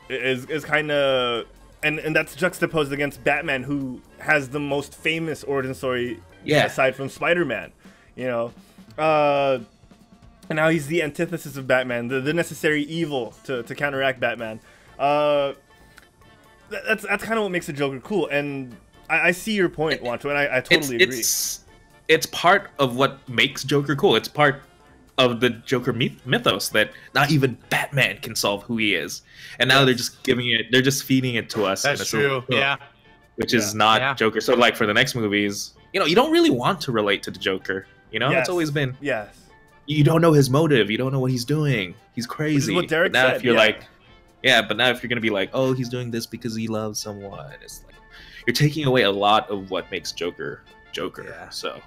is kind of and that's juxtaposed against Batman, who has the most famous origin story aside from Spider-Man, you know. And now he's the antithesis of Batman, the necessary evil to counteract Batman. That's kind of what makes the Joker cool, and I see your point, Juancho, and I totally agree. It's part of what makes Joker cool. It's part of the Joker mythos that not even Batman can solve who he is, and now they're just they're just feeding it to us. That's true. Yeah, which is not Joker. So like for the next movies, you know, you don't really want to relate to the Joker. You know, it's always been you don't know his motive. You don't know what he's doing. He's crazy. Which is what Derek now said, if you're like, but now if you're gonna be like, oh, he's doing this because he loves someone, it's like you're taking away a lot of what makes Joker. So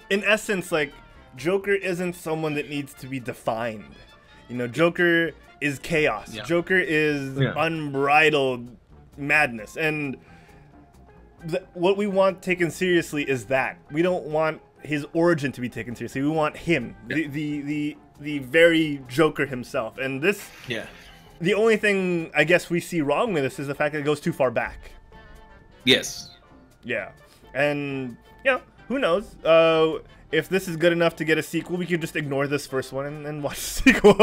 in essence, like, Joker isn't someone that needs to be defined. You know, Joker is chaos. Joker is unbridled madness, and what we want taken seriously is that we don't want his origin to be taken seriously. We want him, the very Joker himself. And this, the only thing I guess we see wrong with this is the fact that it goes too far back. Yes. Yeah, and who knows? If this is good enough to get a sequel, we could just ignore this first one and watch the sequel.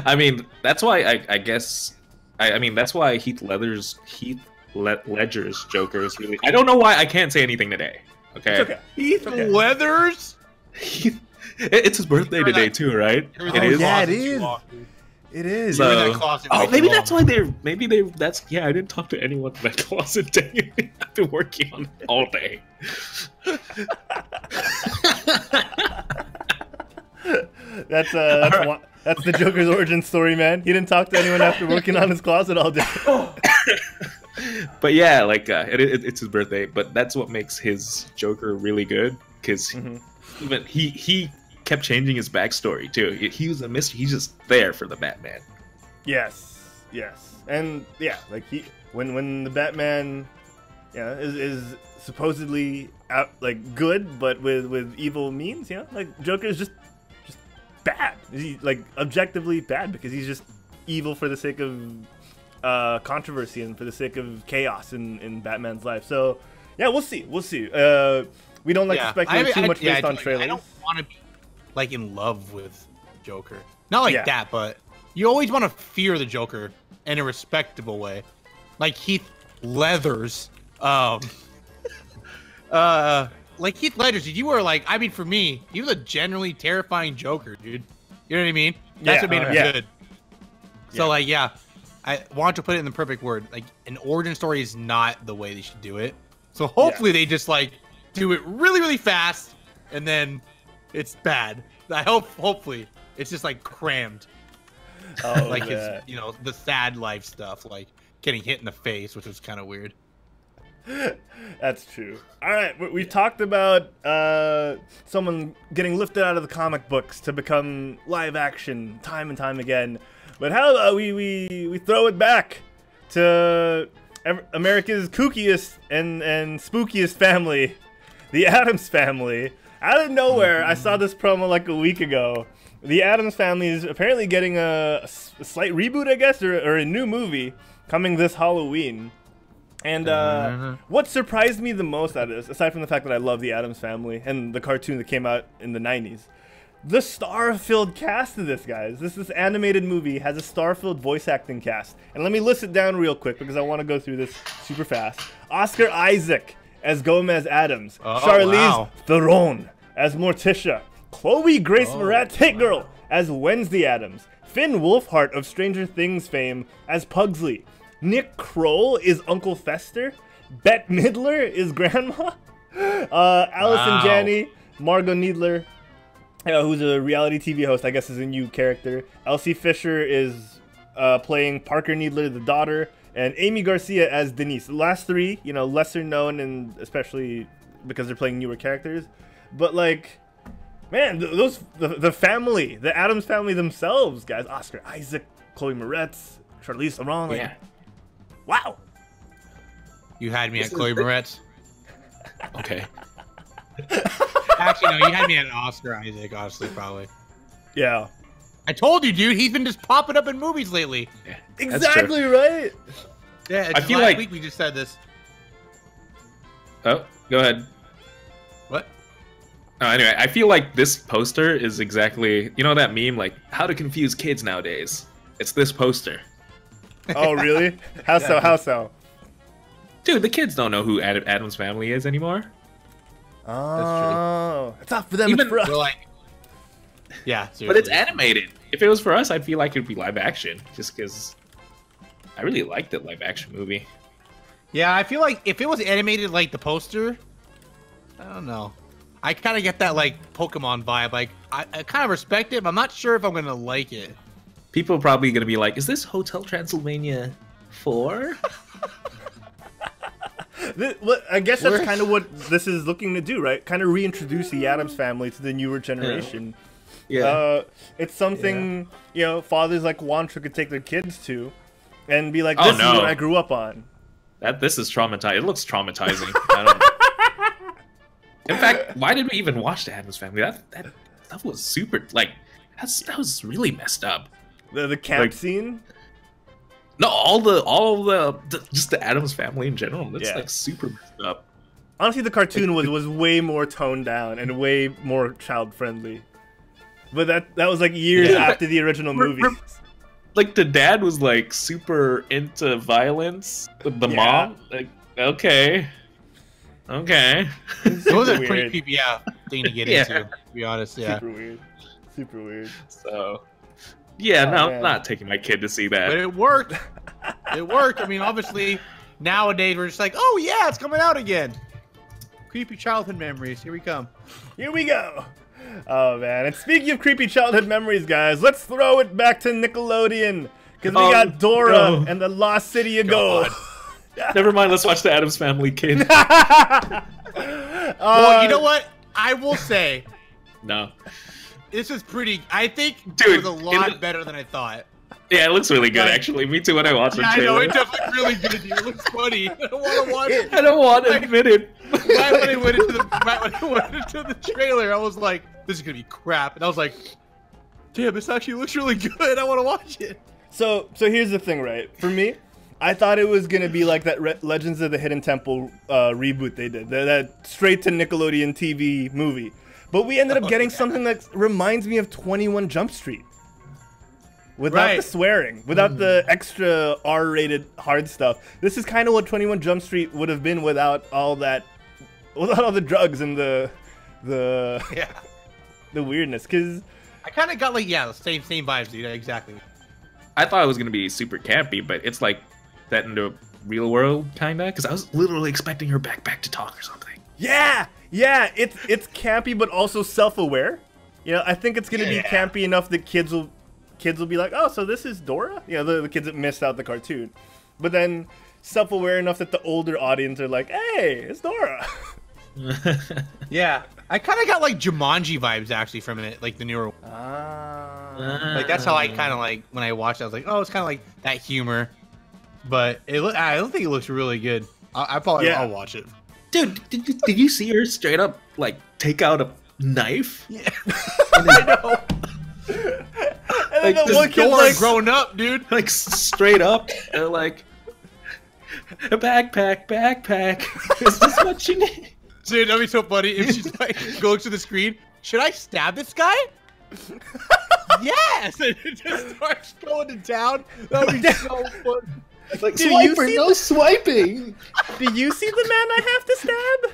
I mean, that's why I guess I mean that's why Heath Ledger's Joker is really. I don't know why I can't say anything today. Okay. It's okay. Heath Ledger's. It's his birthday today too, right? It is. Yeah, it is. It is. So, maybe that's why that's I didn't talk to anyone in that closet day. I've been working on it all day. That's the Joker's origin story, man. He didn't talk to anyone after working on his closet all day. But yeah, like it's his birthday, but that's what makes his Joker really good, because even he kept changing his backstory too. He was a mystery. He's just there for the Batman. Yes, and like when the Batman, is supposedly out like good, but with evil means. Like Joker is just bad. He's like objectively bad because he's just evil for the sake of controversy and for the sake of chaos in Batman's life. So we'll see. We don't like to speculate too much based on trailers. I don't want to be like in love with Joker, not like that, but you always want to fear the Joker in a respectable way, like Heath Ledger's. Like Heath Ledger's, you were like, I mean, for me, he was a generally terrifying Joker, dude. You know what I mean? That's what made him good. So like, I want to put it in the perfect word. Like, an origin story is not the way they should do it. So hopefully they just like do it really, really fast, and then it's bad. Hopefully it's just like crammed. Like his, the sad life stuff, like getting hit in the face, which was kind of weird. That's true. All right, we've talked about someone getting lifted out of the comic books to become live action time and time again. But how about we throw it back to America's kookiest and spookiest family, the Addams Family. Out of nowhere, I saw this promo like a week ago. The Addams Family is apparently getting a slight reboot, I guess, or a new movie coming this Halloween. And what surprised me the most out of this, aside from the fact that I love the Addams Family and the cartoon that came out in the 90s, the star-filled cast of this, guys. This animated movie has a star-filled voice acting cast. And let me list it down real quick because I want to go through this super fast. Oscar Isaac as Gomez Addams. Charlize Theron as Morticia. Chloe Grace Moretz, Hit Girl, as Wednesday Addams. Finn Wolfhard of Stranger Things fame as Pugsley. Nick Kroll is Uncle Fester. Bette Midler is Grandma. Allison Janney, Margot Needler, who's a reality TV host, I guess is a new character. Elsie Fisher is playing Parker Needler, the daughter. And Amy Garcia as Denise. The last three, lesser known, and especially because they're playing newer characters. But like, man, the family, the Addams Family themselves, guys. Oscar Isaac, Chloe Moretz, Charlize Theron. Like, wow. You had me at Chloe Moretz. Okay. Actually, no, you had me at Oscar Isaac, honestly, probably. Yeah. I told you, dude. He's been just popping up in movies lately. Yeah, exactly right. Yeah, I feel last like week we just said this. Oh, go ahead. What? Anyway, I feel like this poster is exactly, you know that meme, like, how to confuse kids nowadays. It's this poster. Oh, really? How so? How so? Dude, the kids don't know who Addams Family is anymore. Oh, it's not for them. Even it's for us. We're like, yeah, seriously. But it's animated. If it was for us, I feel like it'd be live action, just because I really liked the live action movie. Yeah, I feel like if it was animated like the poster, I don't know. I kind of get that like Pokemon vibe. Like I kind of respect it, but I'm not sure if I'm gonna like it. People are probably gonna be like, "Is this Hotel Transylvania 4?" I guess that's kind of what this is looking to do, right? Kind of reintroduce the Addams Family to the newer generation. Yeah. It's something you know fathers like Juancho could take their kids to, and be like, "This is what I grew up on." This is traumatizing. It looks traumatizing. I don't... In fact, why did we even watch the Addams Family? That stuff was super like that was really messed up. The camp scene. No, all the just the Addams Family in general. That's like super messed up. Honestly, the cartoon was way more toned down and way more child friendly. But that was like years after the original movie. Like the dad was like super into violence with the mom. Like okay. It was a pretty creepy thing to get into. To be honest, Super weird. So I'm not taking my kid to see that. But it worked. It worked. I mean, obviously nowadays we're just like, oh yeah, it's coming out again. Creepy childhood memories. Here we come. Here we go. Oh man, and speaking of creepy childhood memories, guys, let's throw it back to Nickelodeon. Because we got Dora and the Lost City of Gold. Never mind, let's watch the Addams Family, kid. Well, you know what? I will say. No. This is pretty, I think Dude, it was a lot better than I thought. Yeah, it looks really good, actually. Me too when I watch the trailer. I know, it does look really good, dude. It looks funny. I don't want to watch it. I don't want to admit it. Right when I went into the trailer, I was like, this is going to be crap. And I was like, damn, this actually looks really good. I want to watch it. So here's the thing, right? For me, I thought it was going to be like that Legends of the Hidden Temple reboot they did. That straight to Nickelodeon TV movie. But we ended up getting something that reminds me of 21 Jump Street. Without the swearing, without the extra R-rated hard stuff. This is kind of what 21 Jump Street would have been without all that, without all the drugs and the weirdness. Cause I kind of got like the same vibes, dude. Exactly. I thought it was gonna be super campy, but it's like that in the real world, kinda. Because I was literally expecting her back to talk or something. Yeah, it's campy, but also self-aware. You know, I think it's gonna be campy enough that kids will be like, oh, so this is Dora? You know, the kids that missed out the cartoon. But then self-aware enough that the older audience are like, hey, it's Dora. Yeah. I kind of got like Jumanji vibes actually from it, like the newer one. Like that's how I kind of like, when I watched it, I was like, oh, it's kind of like that humor. But I don't think it looks really good. I'll watch it. Dude, did you see her straight up, like, take out a knife? Yeah. I know. And like, the Dora like, growing up, dude. Like, straight up, they're like, a backpack. Is this what you need? Dude, that'd be so funny if she's like, goes to the screen. Should I stab this guy? Yes! And it just starts going to town. That'd be so funny. Like, swiper, no swiping. Do you see the man I have to stab?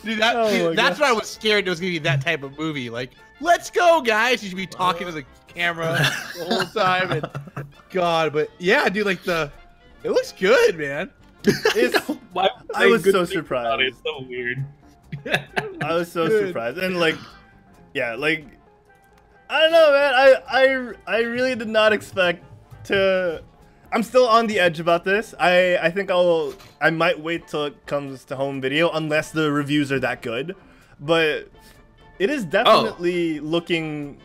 Dude, that's why I was scared it was gonna be that type of movie. Like, let's go, guys. You should be talking to the camera the whole time. And God, but yeah, dude, like it looks good, man. I was so surprised. It's so weird. I was so surprised, and like, I don't know, man. I really did not expect to. I'm still on the edge about this. I think I might wait till it comes to home video unless the reviews are that good. But it is definitely looking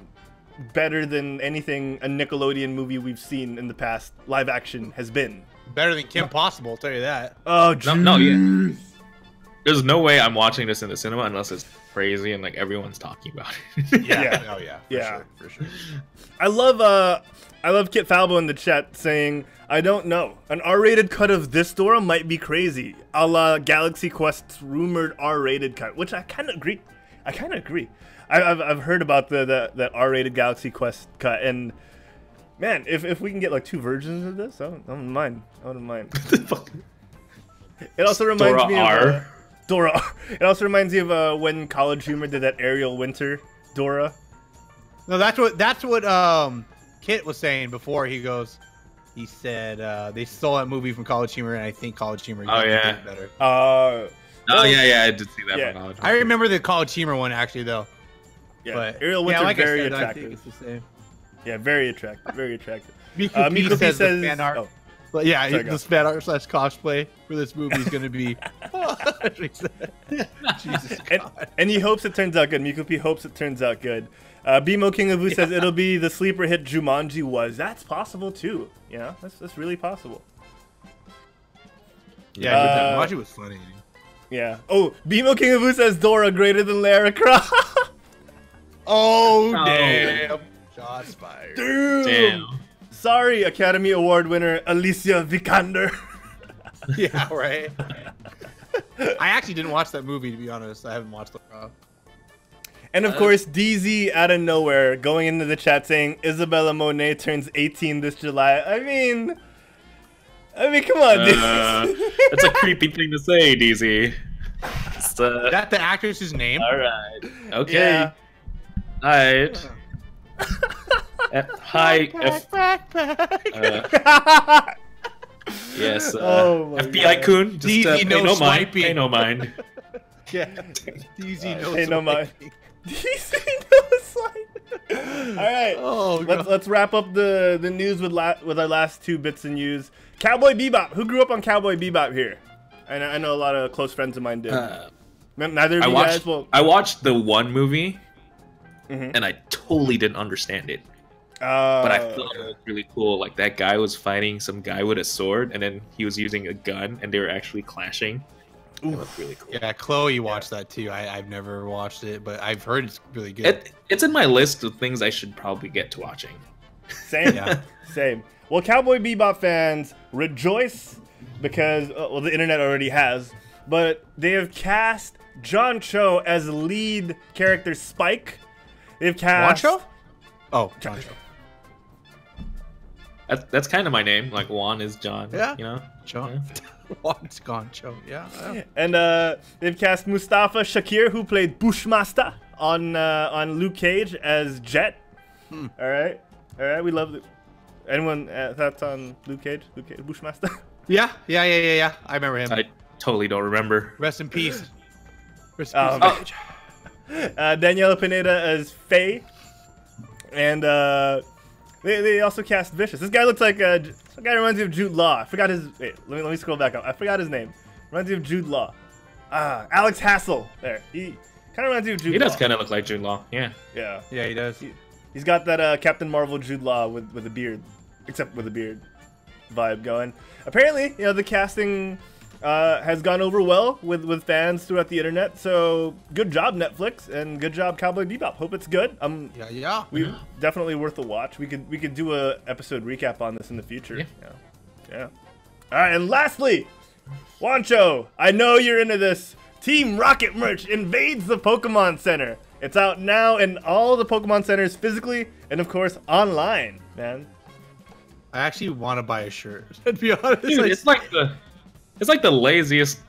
better than anything a Nickelodeon movie we've seen in the past live action has been. Better than Kim Possible, I'll tell you that. Oh, no, yeah. there's no way I'm watching this in the cinema unless it's crazy and like everyone's talking about it. Yeah. Oh yeah. For sure. I love Kit Falbo in the chat saying, I don't know. An R-rated cut of this Dora might be crazy, a la Galaxy Quest's rumored R-rated cut, which I kind of agree. I've heard about that R-rated Galaxy Quest cut, and man, if we can get like 2 versions of this, I wouldn't mind. It also reminds me of Dora. It also reminds me of when College Humor did that Ariel Winter Dora. No, that's what Kit was saying before. He said they stole that movie from College Humor, and I think College Humor did it better. Oh yeah, I did see that from College Humor. I remember the College Humor one actually though. Yeah, but, Ariel Winter, like very I said, attractive. I think it's the same. Yeah, very attractive. Very attractive. Miko says the fan art. Oh. But yeah, Sorry, this fan art / cosplay for this movie is going to be. Jesus God. And he hopes it turns out good. Miko P hopes it turns out good. Bimo King of Wu says it'll be the sleeper hit Jumanji was. That's possible too. Yeah, that's really possible. Yeah, Jumanji was funny. Yeah. Oh, Bimo King of Wu says Dora greater than Lara Croft. Oh damn! Shots fired. Damn. Sorry, Academy Award winner Alicia Vikander. Yeah, right. I actually didn't watch that movie, to be honest. I haven't watched it. And of course, DZ out of nowhere going into the chat saying Isabella Monet turns 18 this July. I mean, come on, dude. That's a creepy thing to say, DZ. Is that the actress's name? All right. Okay. Yeah. All right. Hi. Yes. FBI Kun. Just pay no mind. Pay no mind. Yeah. DZ knows. Pay no mind. DZ knows swiping. All right. Oh, let's wrap up the news with our last 2 bits of news. Cowboy Bebop. Who grew up on Cowboy Bebop here? I know a lot of close friends of mine did. Neither of you guys. Well, I watched the one movie, and I totally didn't understand it. But I thought it was really cool. Like, that guy was fighting some guy with a sword, and then he was using a gun, and they were actually clashing. That was really cool. Yeah, Chloe watched that too. I've never watched it, but I've heard it's really good. It's in my list of things I should probably get to watching. Same. Same. Well, Cowboy Bebop fans, rejoice because, well, the internet already has, but they have cast John Cho as lead character Spike. They've cast... Juancho? Oh, John Cho. That's kind of my name. Like, Juan is John. Yeah. You know? John. Juan's gone, Cho. Yeah. And they've cast Mustafa Shakir, who played Bushmaster on Luke Cage as Jet. All right. We love it. Anyone thoughts on Luke Cage? Bushmaster? Yeah. I remember him. I totally don't remember. Rest in peace. Rest in peace. Daniela Pineda as Faye. And they also cast Vicious. This guy looks like this guy reminds me of Jude Law. I forgot his. Wait, let me scroll back up. I forgot his name. Reminds me of Jude Law. Alex Hassel. There. He kind of reminds me of Jude Law. He does kind of look like Jude Law. Yeah. Yeah, he does. He's got that Captain Marvel Jude Law with a beard, except with a beard vibe going. Apparently, the casting has gone over well with fans throughout the internet. So good job, Netflix, and good job, Cowboy Bebop. Hope it's good. We definitely worth a watch. We could do a episode recap on this in the future. Yeah. All right, and lastly, Juancho, I know you're into this. Team Rocket merch invades the Pokemon Center. It's out now in all the Pokemon Centers physically and of course online, man. I actually want to buy a shirt. To be honest, dude, it's like the laziest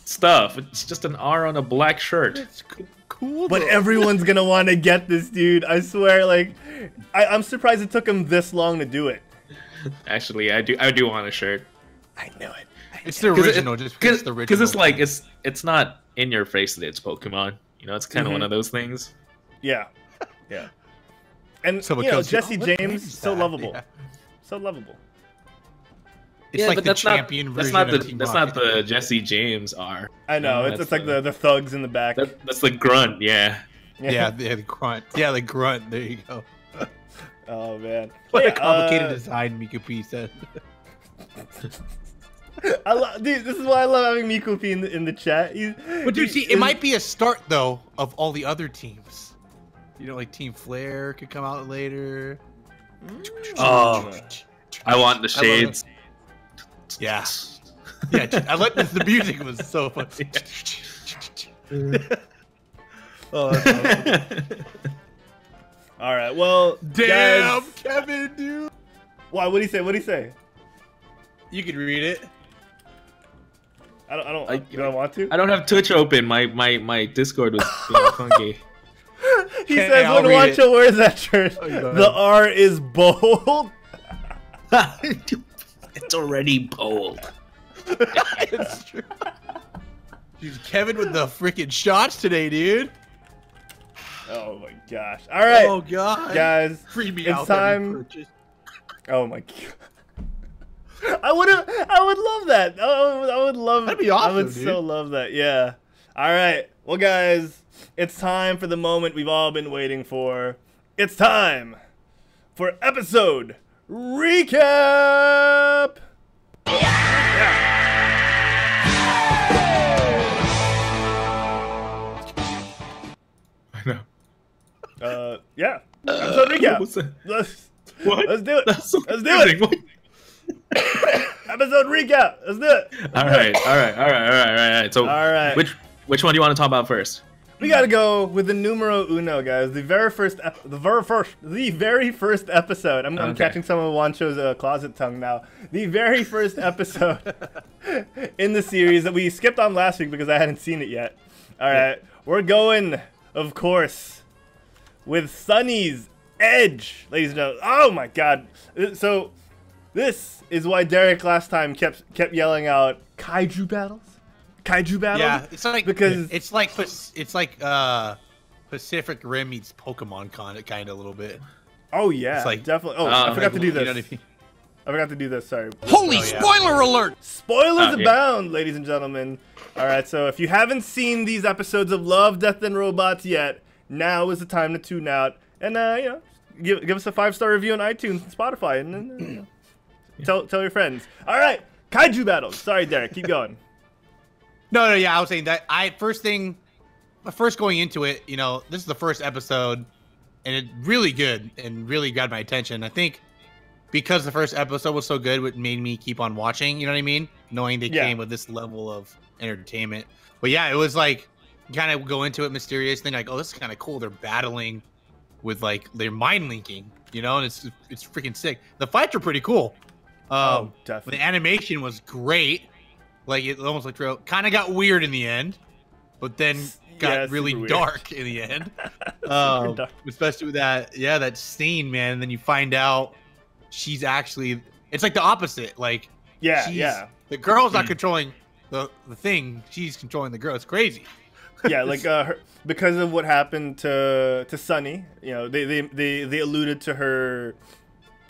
stuff. It's just an R on a black shirt. It's cool, but everyone's gonna want to get this, dude. I swear, like, I'm surprised it took him this long to do it. Actually, I do want a shirt. I know it. It's the original, just because it's the original. Because it's like it's not in your face that it's Pokemon. It's kind of one of those things. Yeah. And Jesse James, so lovable. Yeah. So lovable. It's like the champion version. That's not the Jesse James R. I know. It's like the thugs in the back. That's the grunt. Yeah. Yeah, the grunt. Yeah, the grunt. There you go. Oh man. What a complicated design, Mika P said. Dude, this is why I love having Mikupi in the chat. But dude, see, it might be a start though of all the other teams. You know, like Team Flare could come out later. Oh, I want the shades. Yeah. Yeah, I like the music was so fun. Oh, that's awesome. All right, well, damn, guys, Kevin, dude. Why? What'd he say? What'd he say? You can read it. I don't want to. I don't have Twitch open. My Discord was being funky. He says when Juancho wears that shirt, the R is bold. It's already bold. It's true. Dude, Kevin with the freaking shots today, dude. Oh my gosh! All right, oh god, guys, it's time. Oh my god! I would love that. I would love. That'd be awesome. I would so love that. Yeah. All right. Well, guys, it's time for the moment we've all been waiting for. It's time for episode recap. Yeah. I know. Yeah. Episode recap. Let's do it. So let's do it. Episode recap. Let's do it. All right. So, all right. Which one do you want to talk about first? We gotta go with the numero uno, guys. The very first episode. I'm catching some of Juancho's closet tongue now. The very first episode in the series that we skipped on last week because I hadn't seen it yet. All right, we're going, of course, with Sonnie's Edge, ladies and gentlemen. Oh my God! So this is why Derek last time kept yelling out kaiju battles. Kaiju battle? Yeah, it's like because it's like Pacific Rim meets Pokemon Con, kind of a little bit. Oh yeah, it's like, definitely. Oh, I forgot to do this. You know what I mean? I forgot to do this. Sorry. Holy spoiler alert! Spoilers abound, ladies and gentlemen. All right, so if you haven't seen these episodes of Love, Death, and Robots yet, now is the time to tune out and give us a 5-star review on iTunes and Spotify, and tell your friends. All right, kaiju battles. Sorry, Derek, keep going. No, yeah, I was saying that first going into it, this is the first episode, and it's really good and really grabbed my attention. I think because the first episode was so good, it made me keep on watching, you know what I mean? Knowing they came with this level of entertainment. But yeah, it was like, kind of go into it mysterious thing, like, oh, this is kind of cool. They're battling with, like, they're mind linking, and it's freaking sick. The fights are pretty cool. Definitely. The animation was great. Like, it almost looked real. Kind of got weird in the end, but then got really dark in the end. Especially with that scene, man. And then you find out she's actually, it's like the opposite. Like, the girl's not controlling the thing. She's controlling the girl. It's crazy. Yeah, like because of what happened to Sonnie, they alluded to her.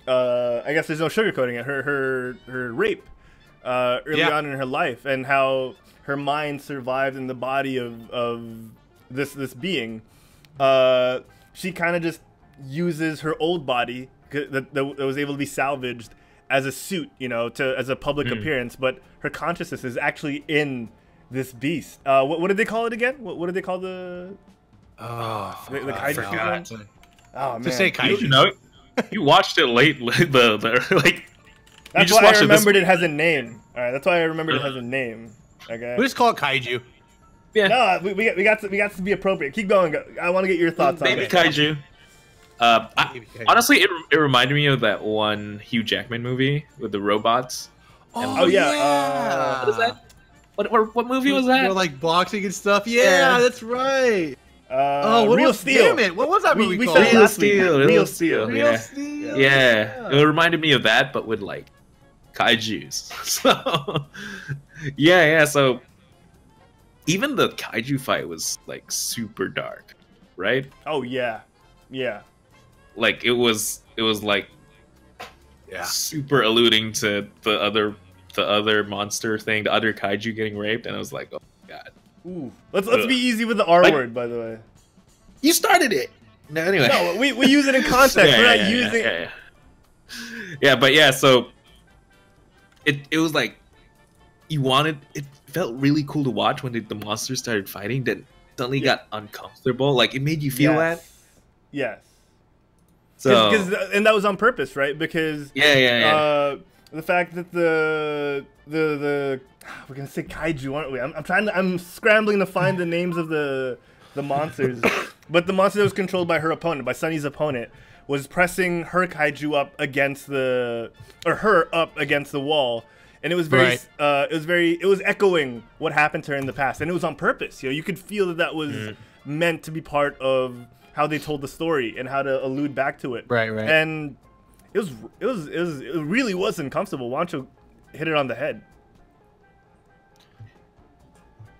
I guess there's no sugarcoating it. Her rape. Early on in her life, and how her mind survived in the body of this being. She kind of just uses her old body that was able to be salvaged as a suit, as a public appearance. But her consciousness is actually in this beast. What did they call it again? What did they call the kaiju? Oh man, just say kaiju. You watched it late. That's why I remembered it has a name. All right, that's why I remembered it has a name. Okay. We just call it kaiju. Yeah. No, we got to be appropriate. Keep going. I want to get your thoughts on it. Kaiju. Honestly, it reminded me of that one Hugh Jackman movie with the robots. Oh yeah. What is that? What movie was that? Like boxing and stuff. Yeah, that's right. Real Steel. Damn it! What was that movie called? Real Steel. Real Steel. Yeah. It reminded me of that, but with like kaijus. So yeah. So even the kaiju fight was like super dark, right? Oh yeah. Like it was like super alluding to the other monster thing, the other kaiju getting raped, and I was like, oh my god. Ooh. Let's be easy with the R word, by the way. You started it. No, anyway. No, we use it in context. We're not using it. Yeah, but yeah, so it was like you wanted. It felt really cool to watch when the monsters started fighting. Then suddenly got uncomfortable. Like it made you feel that. Yes. So and that was on purpose, right? Because the fact that the we're gonna say kaiju, aren't we? I'm scrambling to find the names of the monsters, but the monster that was controlled by her opponent, by Sonnie's opponent, was pressing her kaiju up against her up against the wall, and it was very it was echoing what happened to her in the past, and it was on purpose. You could feel that was meant to be part of how they told the story and how to allude back to it. Right. And it really was uncomfortable. Juancho hit it on the head.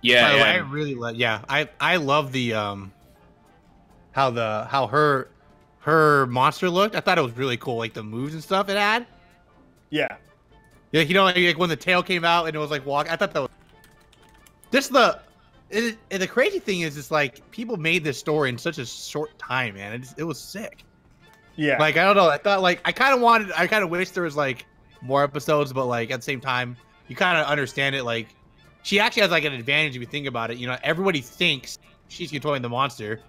Yeah, I really love. Yeah, I love the how her monster looked. I thought it was really cool, like the moves and stuff it had. Yeah, like when the tail came out and it was like walk. I thought that was just and the crazy thing is, it's like people made this story in such a short time, man. It was sick. Yeah, like I don't know. I thought like I kind of wish there was like more episodes, but like at the same time, you kind of understand it. Like she actually has like an advantage if you think about it. Everybody thinks she's controlling the monster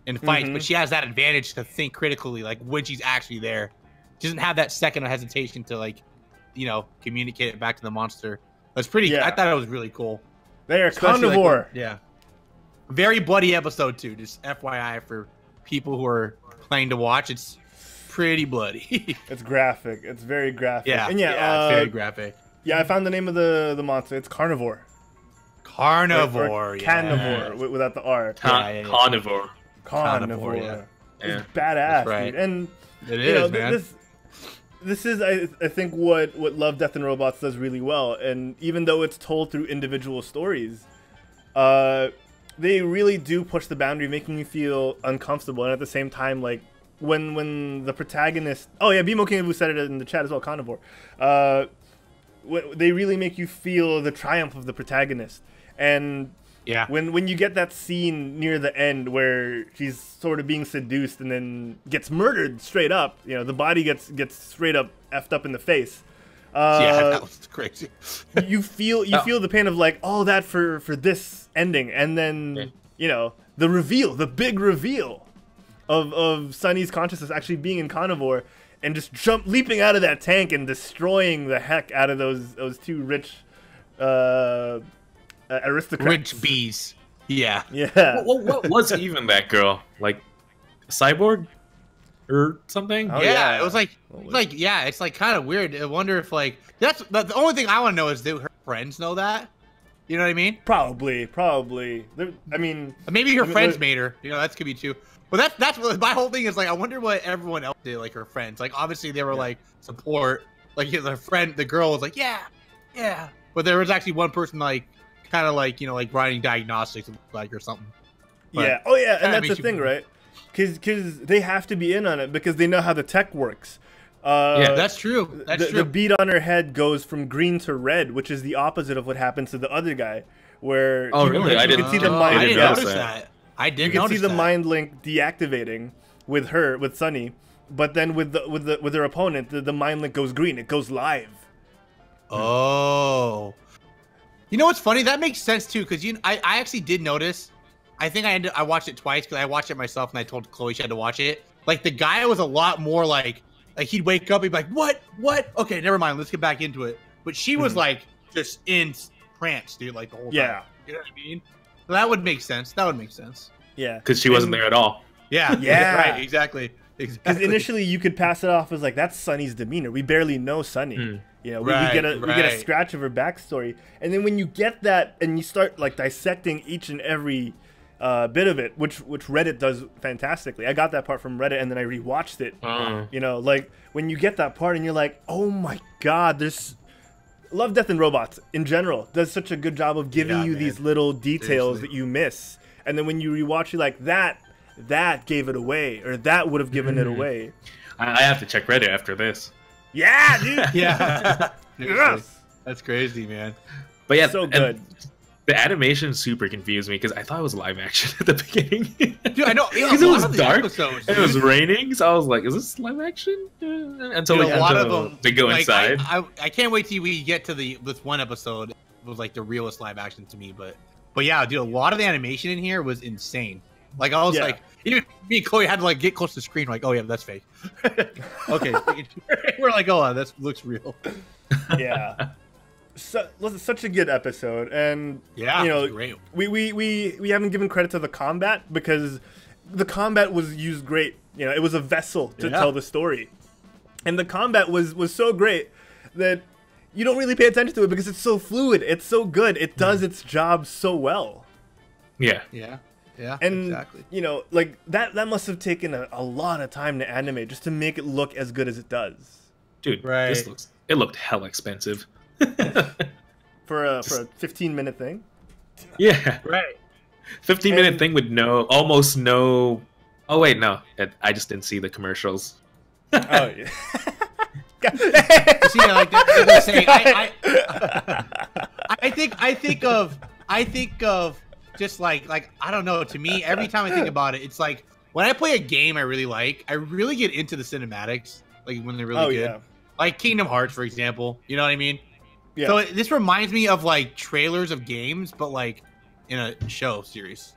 in fights, but she has that advantage to think critically, like when she's actually there. She doesn't have that second of hesitation to like, communicate it back to the monster. That's pretty. Yeah. I thought it was really cool. They are carnivore. Like, very bloody episode too. Just FYI for people who are planning to watch. It's pretty bloody. It's graphic. It's very graphic. Yeah, and it's very graphic. Yeah, I found the name of the monster. It's carnivore. Carnivore. Carnivore without the R. Carnivore. Carnivore. Yeah. It's badass, dude. And it is, man. This is, I think, what Love, Death, and Robots does really well. And even though it's told through individual stories, they really do push the boundary, making you feel uncomfortable. And at the same time, like, when the protagonist... Oh, yeah, Bimo King said it in the chat as well, carnivore. They really make you feel the triumph of the protagonist. And when you get that scene near the end where she's sort of being seduced and then gets murdered straight up, the body gets straight up effed up in the face. That was crazy. you feel the pain of like, that for this ending, and then the reveal, the big reveal of Sonnie's consciousness actually being in carnivore and just leaping out of that tank and destroying the heck out of those two rich aristocrats. Rich bees. Yeah. What was even that girl? Like a cyborg or something? Oh, yeah, it was like it's like kind of weird. I wonder if like that's the only thing I want to know is do her friends know that? You know what I mean? Probably. Maybe her friends made her. That could be too. But that's what my whole thing is. Like, I wonder what everyone else did. Like her friends. Like obviously they were like support. Like the friend, the girl was like yeah. But there was actually one person like kind of like like writing diagnostics like or something. But and that's the thing, right? Because they have to be in on it because they know how the tech works. That's true. The bead on her head goes from green to red, which is the opposite of what happens to the other guy. Where I didn't see the mind. I didn't notice that. You can see the mind link deactivating with Sonnie, but then with her opponent, the mind link goes green. It goes live. Oh. You know what's funny? That makes sense too, because I actually did notice. I think I watched it twice because I watched it myself and I told Chloe she had to watch it. Like the guy was a lot more like he'd wake up, he'd be like, what? Okay, never mind. Let's get back into it. But she was like just in trance, dude, like the whole time. You know what I mean? So that would make sense. Yeah. Because she wasn't there at all. Yeah. Right. Exactly. Because initially you could pass it off as like that's Sonnie's demeanor. We barely know Sonnie. We get a scratch of her backstory, and then when you get that and you start like dissecting each and every bit of it, which Reddit does fantastically. I got that part from Reddit, and then I rewatched it. Like when you get that part and you're like, oh my god, there's Love, Death, and Robots in general does such a good job of giving you these little details that you miss, and then when you rewatch, you're like that gave it away, or that would have given it away. I have to check Reddit after this. Yeah, dude. Yeah. Yes. That's crazy, man. But yeah, so good. The animation super confused me because I thought it was live action at the beginning. Dude, I know. Because it was dark and it was raining, so I was like, "Is this live action?" Until a lot of them they go inside. I can't wait till we get to this one episode was like the realest live action to me. But yeah, dude, a lot of the animation in here was insane. Like I was like, even me and Chloe had to like get close to the screen. Like, oh yeah, that's fake. Okay, we're like, oh, that looks real. Yeah. So, listen, such a good episode, and yeah, you know, great. We haven't given credit to the combat because the combat was used great. You know, it was a vessel to tell the story, and the combat was so great that you don't really pay attention to it because it's so fluid. It's so good. It does its job so well. Yeah. Yeah, and exactly. You know, like that must have taken a lot of time to animate just to make it look as good as it does. Dude, right. It looked hella expensive. for a 15-minute thing. Yeah. Right. 15-minute thing with almost no. Oh wait, no. I just didn't see the commercials. Oh yeah. See, like they're saying, I think of just like I don't know. To me, every time I think about it, it's like when I play a game I really get into the cinematics, like when they're really good. Yeah. Like Kingdom Hearts, for example. You know what I mean? Yeah. So this reminds me of like trailers of games, but like in a show series,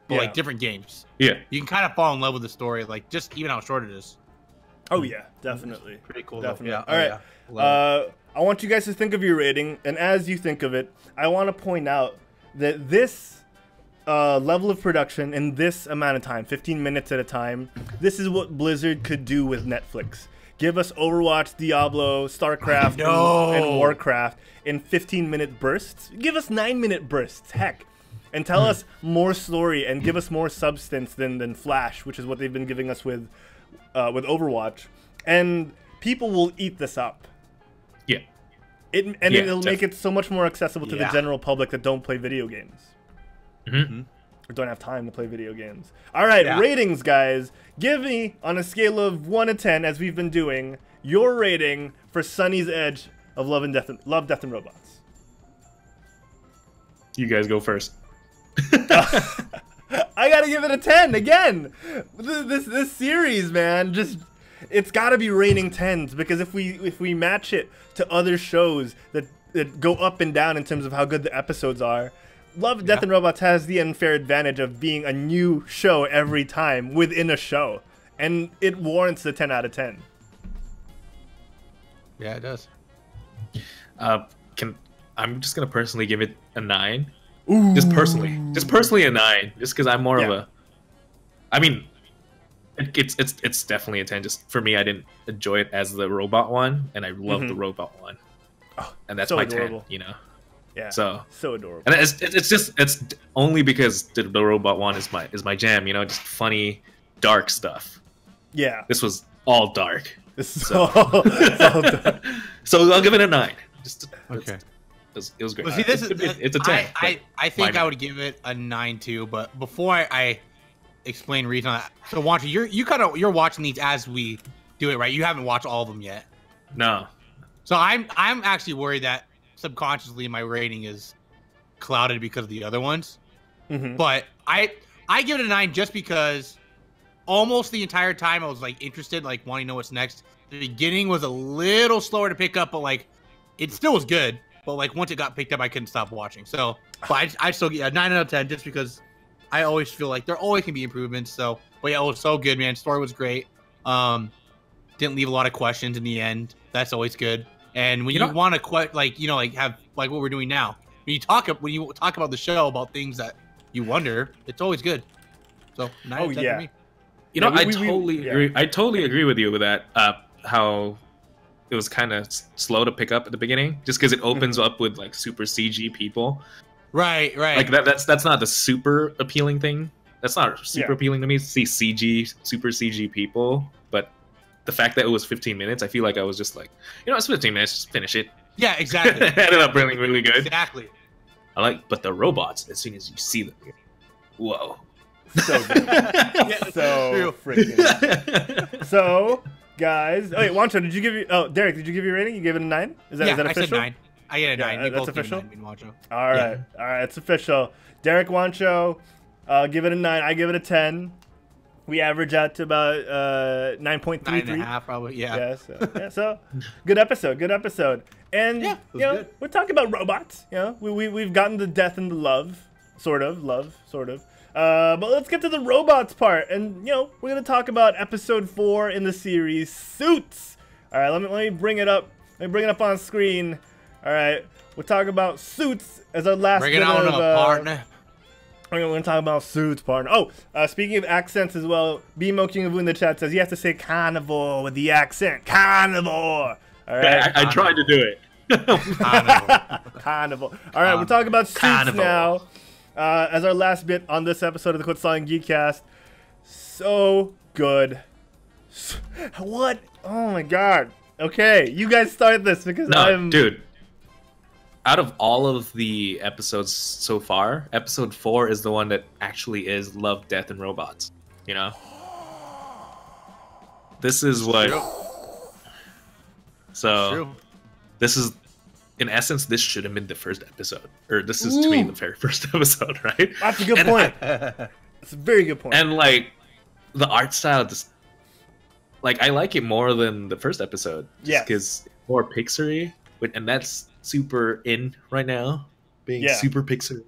but like different games. Yeah, you can kind of fall in love with the story, like just even how short it is. Oh yeah, definitely. Pretty cool. Definitely. Yeah. All right. I want you guys to think of your rating, and as you think of it, I want to point out that this level of production in this amount of time, 15 minutes at a time, this is what Blizzard could do with Netflix. Give us Overwatch, Diablo, StarCraft, and Warcraft in 15-minute bursts. Give us 9-minute bursts, heck. And tell us more story and give us more substance than Flash, which is what they've been giving us with Overwatch. And people will eat this up. Yeah. It'll make it so much more accessible to the general public that don't play video games. Mm-hmm. Or don't have time to play video games. All right, ratings, guys. Give me, on a scale of 1 to 10, as we've been doing, your rating for Sonnie's Edge of Love, Death, and Robots. You guys go first. I gotta give it a 10 again. This series, man, it's gotta be raining 10s because if we match it to other shows that go up and down in terms of how good the episodes are, Love, Death, and Robots has the unfair advantage of being a new show every time within a show, and it warrants the 10 out of 10. Yeah, it does. I'm just gonna personally give it a 9. Ooh. Just personally a 9. Just because I'm more of a. I mean, it's definitely a 10. Just for me, I didn't enjoy it as the robot one, and I love the robot one, and that's so my adorable. 10. You know. Yeah. So adorable. And it's only because the robot one is my jam. You know, just funny, dark stuff. Yeah. This was all dark. All dark. So I'll give it a 9. Okay. It was great. Well, see, it's a 10. I think I would give it a 9 too. But before I explain reason on that, so Juancho, you're watching these as we do it, right? You haven't watched all of them yet. No. So I'm actually worried that subconsciously my rating is clouded because of the other ones. Mm-hmm. But I give it a 9 just because almost the entire time I was like interested, like wanting to know what's next. The beginning was a little slower to pick up, but like it still was good. But like once it got picked up, I couldn't stop watching. So, but I still get a 9 out of 10 just because I always feel like there always can be improvements. So, but yeah, it was so good, man. Story was great. Didn't leave a lot of questions in the end. That's always good. And when you want to have like what we're doing now, when you talk about the show about things that you wonder, it's always good. So 9 out of 10 for me. You know, I totally agree. I totally agree with you with that. How it was kind of slow to pick up at the beginning, just because it opens up with like super CG people. Right. Like that's not the super appealing thing. That's not super appealing to me to see super CG people. But the fact that it was 15 minutes, I feel like I was just like, it's 15 minutes, just finish it. Yeah, exactly. It ended up really, really good. Exactly. But the robots, as soon as you see them, whoa. So good. So freaking good. So, guys, wait, Juancho, Derek, did you give your rating? You gave it a 9? Is that official? I said 9. I get a 9. That's official? All right. All right, it's official. Derek, Juancho, give it a 9. I give it a 10. We average out to about 9.33. 9.5 probably. Yeah. So good episode. Good episode. And Yeah, it was good. we're talking about robots. We've gotten the death and the love, sort of. But let's get to the robots part. And we're gonna talk about episode 4 in the series, Suits. All right, let me bring it up. Let me bring it up on screen. All right, we'll talk about Suits as our last. Bring it on up, partner. We're going to talk about Suits, partner. Oh, speaking of accents as well, BMO King of Woo in the chat says you have to say carnivore with the accent. Carnivore. All right. I tried to do it. Carnivore. All right, we're talking about Suits now. As our last bit on this episode of the Quit Stalling Geekcast. So good. What? Oh my god. Okay, you guys start this because dude. Out of all of the episodes so far, episode 4 is the one that actually is Love, Death, and Robots. This is what. So, this is, in essence, this should have been the first episode, or this is to me the very first episode, right? That's a good point. That's a very good point. And the art style, just I like it more than the first episode, just because it's more Pixar-y, and that's super in right now, being super Pixar.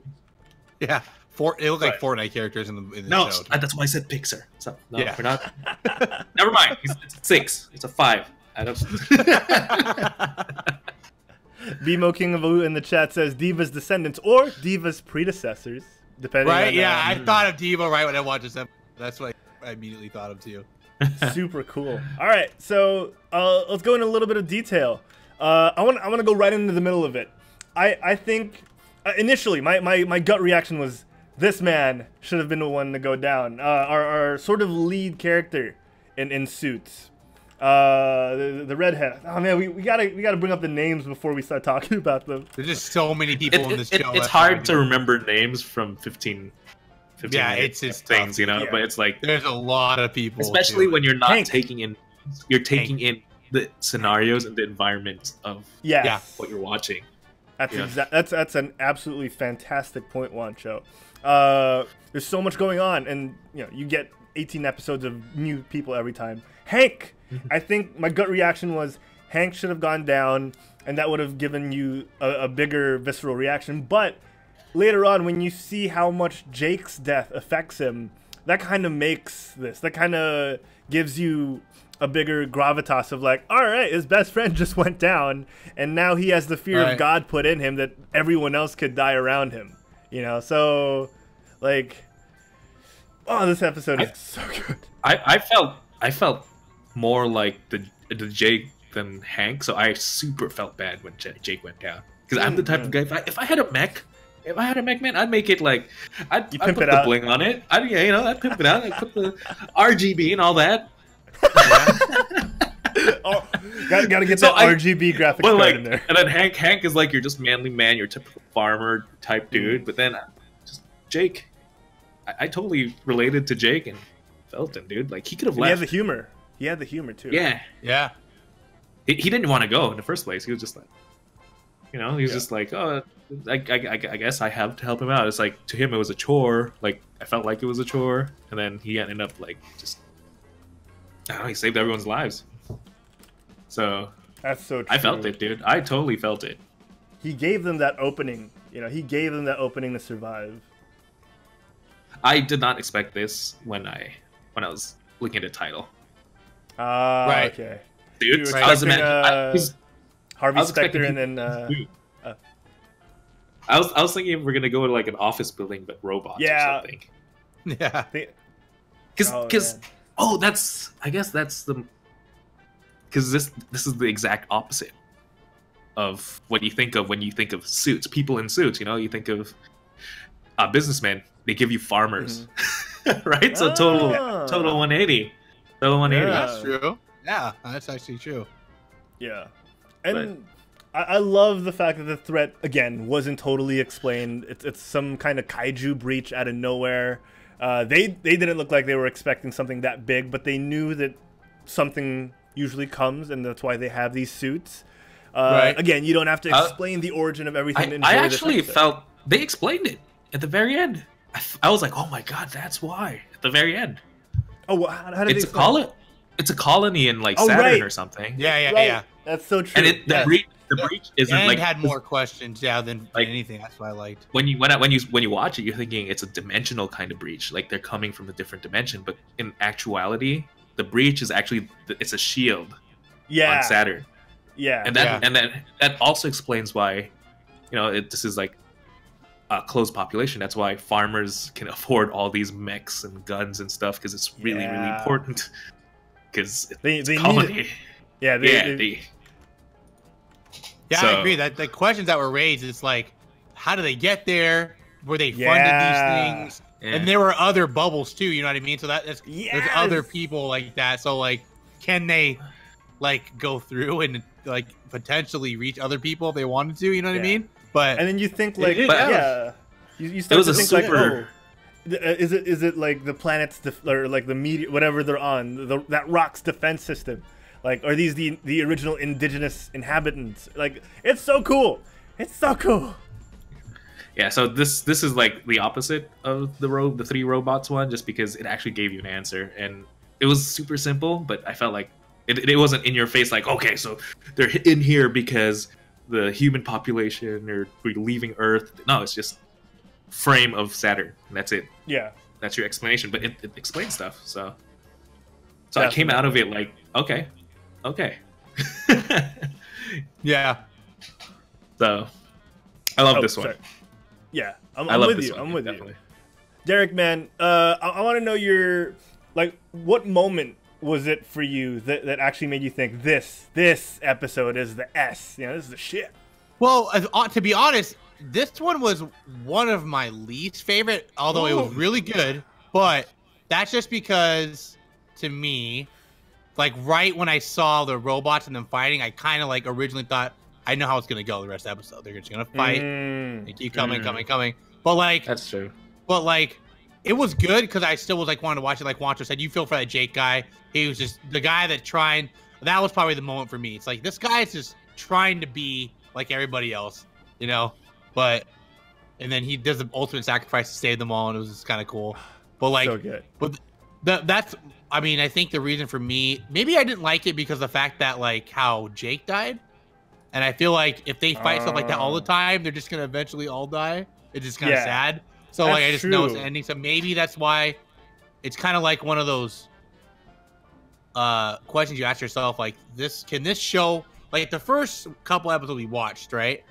Yeah, it looked like Fortnite characters in the no, show. that's why I said Pixar. So, no, we're not. Never mind. It's a 6. It's a 5. BMO King of Woo in the chat says Diva's descendants or Diva's predecessors, depending. Right? On, Yeah, I thought of Diva right when I watched this episode. That's what I immediately thought of too. Super cool. All right, so let's go into a little bit of detail. I want to go right into the middle of it. I think initially my gut reaction was this man should have been the one to go down. Our sort of lead character in Suits, the redhead. Oh man, we gotta bring up the names before we start talking about them. There's just so many people in this show. It's hard to remember names from 15 it's things, tough. but it's there's a lot of people, especially when you're not Hank. taking in the scenarios and the environment of what you're watching. That's an absolutely fantastic point, Juancho. There's so much going on, and you get 18 episodes of new people every time. Hank, I think my gut reaction was Hank should have gone down, and that would have given you a bigger visceral reaction. But later on, when you see how much Jake's death affects him, that kind of makes this. That kind of gives you a bigger gravitas of all right, his best friend just went down, and now he has the fear of God put in him that everyone else could die around him. So this episode is so good. I felt more like the Jake than Hank, so I super felt bad when Jake went down, because I'm the type of guy, if I had a mech, man, I'd make it I'd put the bling on it. I'd pimp it out. I'd put the RGB and all that. Gotta get that RGB graphics card in there. And then Hank is your just manly man, your typical farmer type dude. But then just Jake, I totally related to Jake and felt him, dude. He could have left. He had the humor. He had the humor too. Yeah. He didn't want to go in the first place. He was just he was just oh, I guess I have to help him out. It's to him it was a chore. I felt like it was a chore, and then he ended up just. I don't know, he saved everyone's lives. So that's so true. I felt it, dude. I totally felt it. He gave them that opening. He gave them that opening to survive. I did not expect this when I was looking at the title. Right. Okay. Dude, I was Harvey Specter and then I was thinking we're gonna go to an office building but robots or something. Yeah. Because I guess that's the, because this is the exact opposite of what you think of when you think of suits. People in suits, you think of businessmen. They give you farmers, right? So total 180. Total 180. Yeah. That's true. Yeah, that's actually true. Yeah, and I love the fact that the threat again wasn't totally explained. It's some kind of kaiju breach out of nowhere. They didn't look like they were expecting something that big, but they knew that something usually comes, and that's why they have these suits. Again, you don't have to explain the origin of everything. I actually felt they explained it at the very end. I was like, oh my god, that's why, at the very end. Oh, how did It's they a colony. It's a colony in like Saturn or something. Yeah. That's so true. And the breach isn't and like had more questions, than like anything. That's what I liked. when you watch it, you're thinking it's a dimensional kind of breach, like they're coming from a different dimension. But in actuality, the breach is actually it's a shield on Saturn. Yeah, and that also explains why, this is like a closed population. That's why farmers can afford all these mechs and guns and stuff, because it's really really important. Because they colony. need it. I agree that the questions that were raised, it's like, how do they get there? Were they funded these things? Yeah. And there were other bubbles too, you know what I mean? So there's other people like that. So like, can they like go through and like potentially reach other people if they wanted to? You know what I mean? But and then you think like, you it start was to think super. Like, is it like the planet's or like the meteor, whatever they're on, that rock's defense system? Like, are these the original indigenous inhabitants? Like, it's so cool. It's so cool. Yeah, so this is like the opposite of the three robots one, just because it actually gave you an answer, and it was super simple. But I felt like it wasn't in your face, like, okay, so they're in here because the human population or we're leaving Earth. No, it's just frame of Saturn, and that's it. Yeah, that's your explanation, but it explains stuff. So I came out of it like, okay. Yeah. So I love this one. Sorry. Yeah, I'm with you. One, I'm with definitely. you. Derek, man, I want to know your, like, what moment was it for you that actually made you think this episode is the S? This is the shit. Well, to be honest, this one was one of my least favorite, although it was really good. But that's just because, to me, like right when I saw the robots and them fighting, I kind of like originally thought, I know how it's gonna go the rest of the episode. They're just gonna fight. They keep coming. But like, that's true. But like, it was good because I still was like wanting to watch it. Like Juancho said, you feel for that Jake guy. He was just the guy that trying. That was probably the moment for me. It's like this guy is just trying to be like everybody else, But and then he does the ultimate sacrifice to save them all, and it was just kind of cool. But like, so good. But that's. I mean, I think the reason for me, maybe I didn't like it because of the fact that like how Jake died. And I feel like if they fight stuff like that all the time, they're just going to eventually all die. It's just kind of sad. So like, I just know it's ending. So maybe that's why it's kind of like one of those questions you ask yourself, like can this show, like the first couple episodes we watched, right?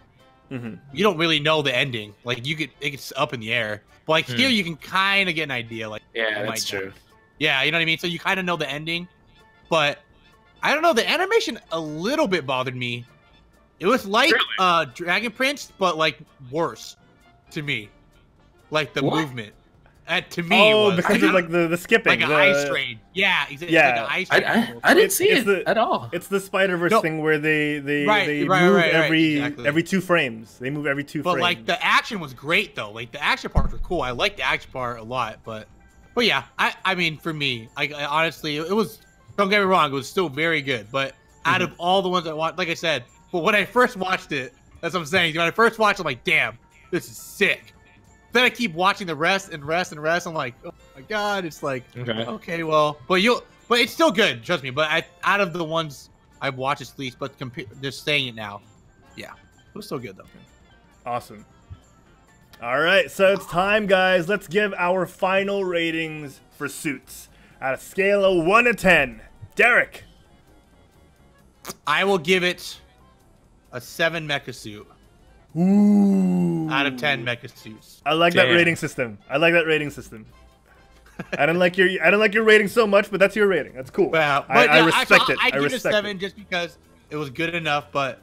Mm-hmm. You don't really know the ending. Like it's up in the air. But like here you can kind of get an idea. Like, yeah, that's true. Yeah, you know what I mean? So you kind of know the ending, but I don't know. The animation a little bit bothered me. It was like Dragon Prince, but like worse to me. Like the movement. To me, it was. Because of like the skipping. Like an ice train. Yeah, exactly. Yeah. Like an ice train. I didn't see it at all. It's the Spider-Verse thing where they move every 2 frames. They move every 2 frames. But like the action was great though. Like the action parts were cool. I liked the action part a lot, but yeah, I mean, for me, I honestly, it was, don't get me wrong, it was still very good. But out of all the ones I watched, like I said, but when I first watched it, that's what I'm saying. When I first watched it, I'm like, damn, this is sick. Then I keep watching the rest. I'm like, oh my God, it's like, okay, well, but it's still good, trust me. But out of the ones I've watched, at least, but just saying it now, yeah, it was still good though. Awesome. All right, so it's time, guys. Let's give our final ratings for Suits at a scale of 1 to 10. Derek. I will give it a 7 mecha suit. Ooh. Out of 10 mecha suits. I like that rating system. I don't like your rating so much, but that's your rating. That's cool. Well, I respect it. I give it a 7 just because it was good enough. But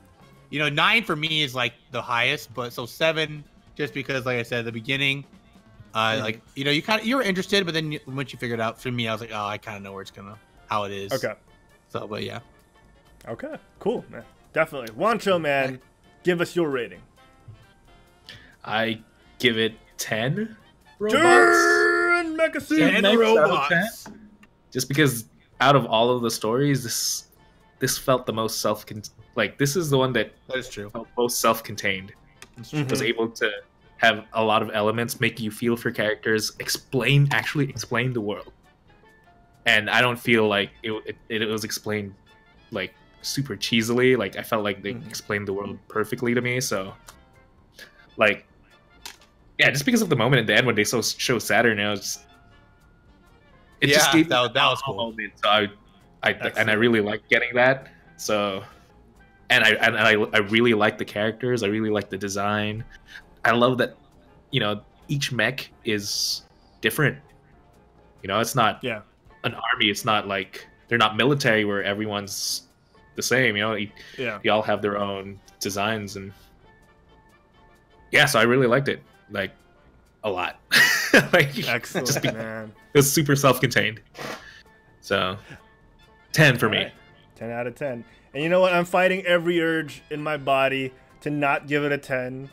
9 for me is like the highest. But so 7. Just because, like I said at the beginning, like you were interested, but then once you figured out, for me, I was like, oh, I kind of know how it is. Okay. So, but yeah. Okay. Cool, man. Definitely. Juancho, man, give us your rating. I give it 10 robots. 10 mecha suits. 10 robots. Just because out of all of the stories, this felt the most like this is the one that is true. Felt most self-contained. Was able to have a lot of elements, make you feel for characters, actually explain the world. and I don't feel like it was explained like super cheesily. Like I felt like they explained the world perfectly to me. So, like, yeah, just because of the moment at the end when they show Saturn, just gave that was cool. Moment. So I really like getting that. So, and I really like the characters. I really like the design. I love that, each mech is different. It's not an army. It's not like they're not military where everyone's the same. You all have their own designs, and so I really liked it, like, a lot. Like, excellent, man. It was super self-contained. So, 10 for me. 10 out of 10. And you know what? I'm fighting every urge in my body to not give it a 10.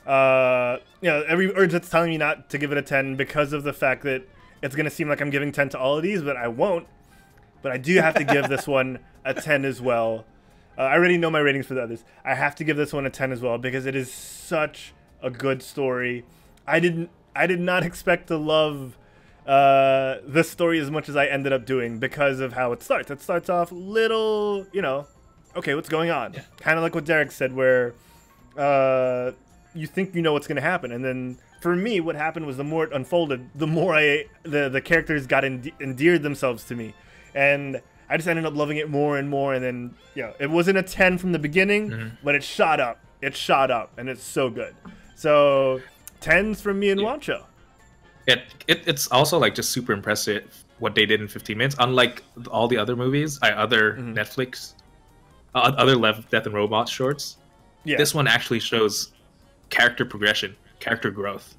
Every urge that's telling me not to give it a 10 because of the fact that it's going to seem like I'm giving 10 to all of these, but I won't. But I do have to give this one a 10 as well. I already know my ratings for the others. I have to give this one a 10 as well because it is such a good story. I did not expect to love this story as much as I ended up doing because of how it starts. It starts off little, okay, what's going on? Yeah. Kind of like what Derek said, where you think you know what's going to happen, and then for me, what happened was the more it unfolded, the more the characters got endeared themselves to me, and I just ended up loving it more and more. And then it wasn't a 10 from the beginning, but it shot up. It shot up, and it's so good. So 10s from me and Juancho. It's also like just super impressive what they did in 15 minutes. Unlike all the other movies, Netflix, other Death and Robots shorts. Yeah. This one actually shows character progression, character growth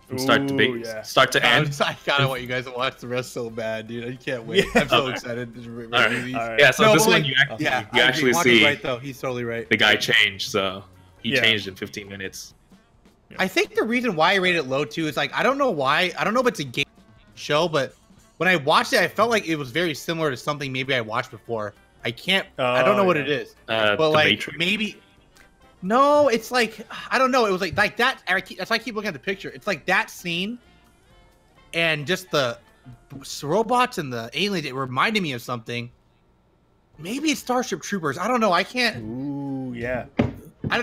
from start to end. I kind of want you guys to watch the rest so bad, dude. I can't wait. I'm so excited. All right. Yeah, so this one you actually see. Right, though. He's totally right. The guy changed, so he changed in 15 minutes. I think the reason why I rated it low too is like I don't know why. I don't know if it's a game show, but when I watched it, I felt like it was very similar to something maybe I watched before. I don't know what it is, but like Matrix. Maybe. No, it's like I don't know. It was like that. That's why I keep looking at the picture. It's like that scene, and just the robots and the aliens. It reminded me of something. Maybe it's Starship Troopers. I don't know. I can't. Ooh, yeah.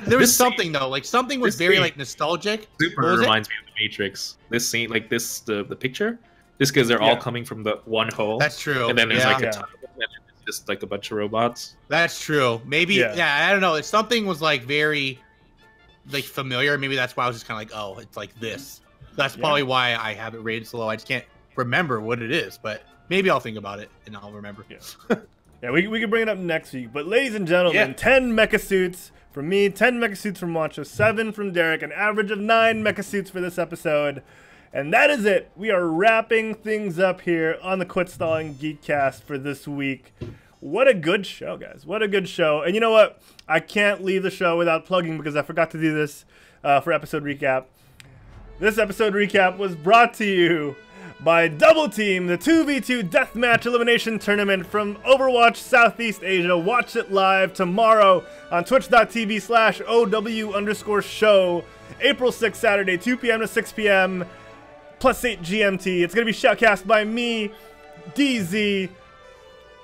There was something though, like something was very like nostalgic. Super reminds me of the Matrix. This scene, like this, the picture, just because they're all coming from the one hole. That's true. And then there's like a ton of them, and it's just like a bunch of robots. That's true. Maybe I don't know. Something was like very like familiar. Maybe that's why I was just kind of like, oh, it's like this. That's probably why I have it rated so low. I just can't remember what it is, but maybe I'll think about it and I'll remember. Yeah, we can bring it up next week. But ladies and gentlemen, 10 mecha suits from me, 10 mecha suits from Juancho, 7 from Derek, an average of 9 mecha suits for this episode. And that is it. We are wrapping things up here on the Quit Stalling Geekcast for this week. What a good show, guys. What a good show. And you know what? I can't leave the show without plugging because I forgot to do this for episode recap. This episode recap was brought to you by Double Team, the 2v2 deathmatch elimination tournament from Overwatch Southeast Asia. Watch it live tomorrow on twitch.tv/OW_show. April 6th, Saturday, 2 p.m. to 6 p.m. +8 GMT. It's going to be shoutcast by me, DZ,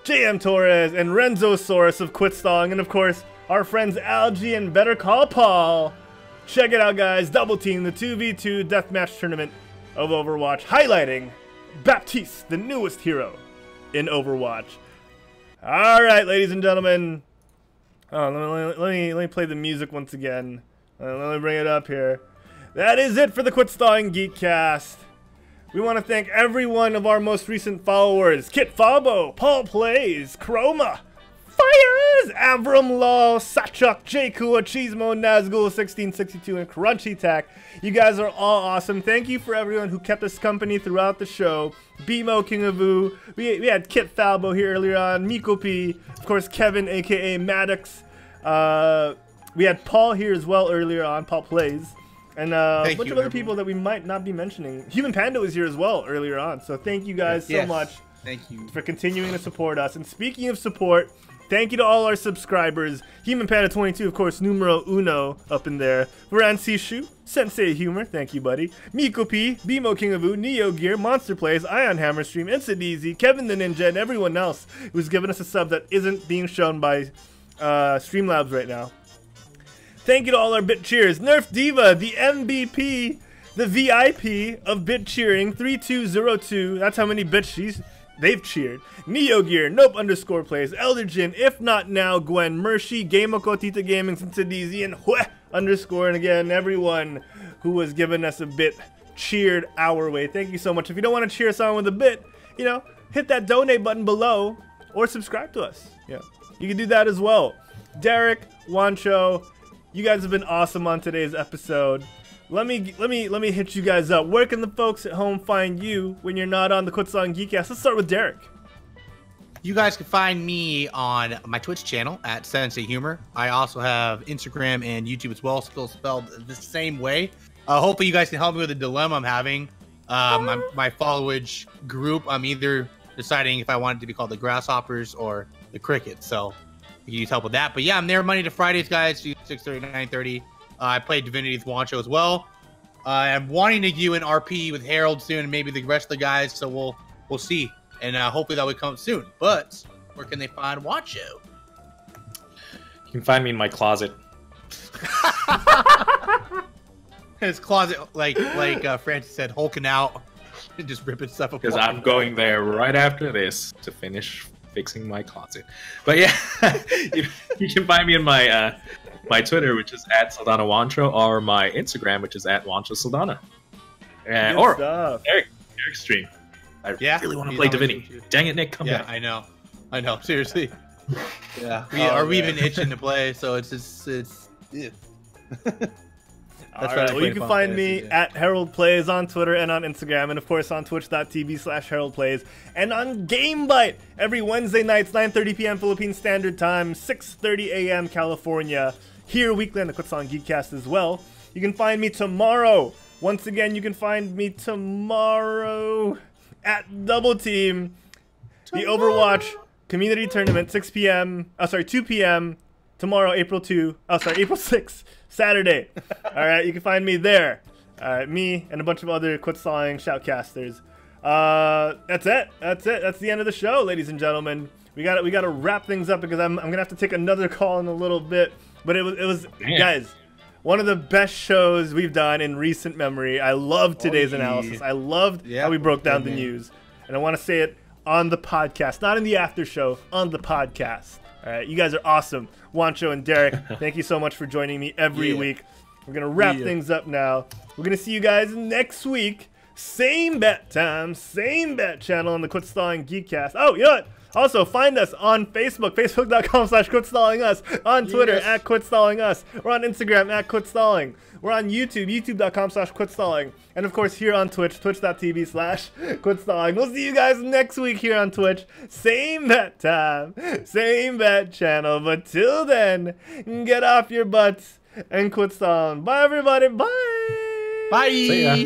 JM Torres, and Renzo Soros of Quit Stalling, and of course, our friends Algie and Better Call Paul. Check it out, guys. Double Team, the 2v2 deathmatch tournament of Overwatch, highlighting Baptiste, the newest hero in Overwatch. All right, ladies and gentlemen. Let me play the music once again. Let me bring it up here. That is it for the Quit Stalling Geekcast. We want to thank every one of our most recent followers: Kit Fabo, Paul Plays, Chroma, Fires, Avram Law, Sachuk, Jakua, Cheesemo, Nazgul, 1662, and Crunchy Tack. You guys are all awesome. Thank you for everyone who kept us company throughout the show. Bimo, King of Vu. We had Kit Falbo here earlier on. Miko P. Of course, Kevin, a.k.a. Maddox. We had Paul here as well earlier on. Paul Plays. And a bunch of other people that we might not be mentioning. Human Panda was here as well earlier on. So thank you guys so much. Thank you for continuing to support us. And speaking of support, Thank you to all our subscribers. Human Panda 22, of course, numero uno up in there. Varan Sishu, Sensei Humor, thank you, buddy. Miko P, Bimo King of Wu, Neo Gear, Monster Plays, Ion Hammer Stream, Instant Easy, Kevin the Ninja, and everyone else who's given us a sub that isn't being shown by Streamlabs right now. Thank you to all our bit cheers. Nerf Diva, the MVP, the VIP of bit cheering, 3202. That's how many bits they've cheered. Neo Gear, Nope underscore plays, Elderjin, If Not Now, Gwen, Mershi, Gamoko, Tita Gaming, Since and Hue underscore, and again, everyone who has given us a bit cheered our way. Thank you so much. If you don't want to cheer us on with a bit, you know, hit that donate button below or subscribe to us. Yeah, you can do that as well. Derek, Juancho, you guys have been awesome on today's episode. Let me hit you guys up. Where can the folks at home find you when you're not on the Quitsong Geekcast? Let's start with Derek. You guys can find me on my Twitch channel at Sensei Humor. I also have Instagram and YouTube as well, still spelled the same way. Hopefully you guys can help me with the dilemma I'm having. My followage group, I'm either deciding if I want it to be called the Grasshoppers or the Crickets, so you can use help with that. But yeah, I'm there Monday to Fridays, guys, 6:30 to 9:30. I play Divinity with Juancho as well. I'm wanting to do an RP with Herald soon, and maybe the rest of the guys, so we'll see. And hopefully that will come soon. But where can they find Juancho? You can find me in my closet. His closet, like Francis said, hulking out and just ripping stuff apart. Because I'm going there right after this to finish fixing my closet. But yeah, you can find me in my my Twitter, which is @SaldanaJuancho, or my Instagram, which is @Juancho Saldana. Or Eric's stream. I really want to play Divinity. Dang it, Nick, come back. I know, seriously. We've been itching to play, so it's yeah. Alright, well, you can find me at Herald Plays on Twitter and on Instagram, and of course on twitch.tv/HeraldPlays, and on GameBite every Wednesday nights, 9:30 p.m. Philippine Standard Time, 6:30 a.m. California, here weekly on the Quitsong Geekcast as well. You can find me tomorrow. Once again, you can find me tomorrow at Double Team, the Overwatch Community Tournament, 2 p.m. tomorrow, April 6th, Saturday. Alright, you can find me there. Alright, me and a bunch of other Quitsong shoutcasters. That's it. That's the end of the show, ladies and gentlemen. We gotta wrap things up because I'm gonna have to take another call in a little bit. But it was guys, one of the best shows we've done in recent memory. I loved today's analysis. I loved how we broke down the news. And I want to say it on the podcast, not in the after show, on the podcast. All right, you guys are awesome. Juancho and Derek, thank you so much for joining me every week. We're going to wrap things up now. We're going to see you guys next week. Same bat time, same bat channel on the Quitsong Geekcast. Oh, you know what? Also, find us on Facebook, facebook.com/QuitStallingUs, on Twitter @QuitStallingUs, we're on Instagram @QuitStalling, we're on YouTube, youtube.com/QuitStalling, and of course here on Twitch, twitch.tv/QuitStalling. We'll see you guys next week here on Twitch. Same bat time, same bat channel, but till then, get off your butts and quit stalling. Bye everybody, bye! Bye! See ya.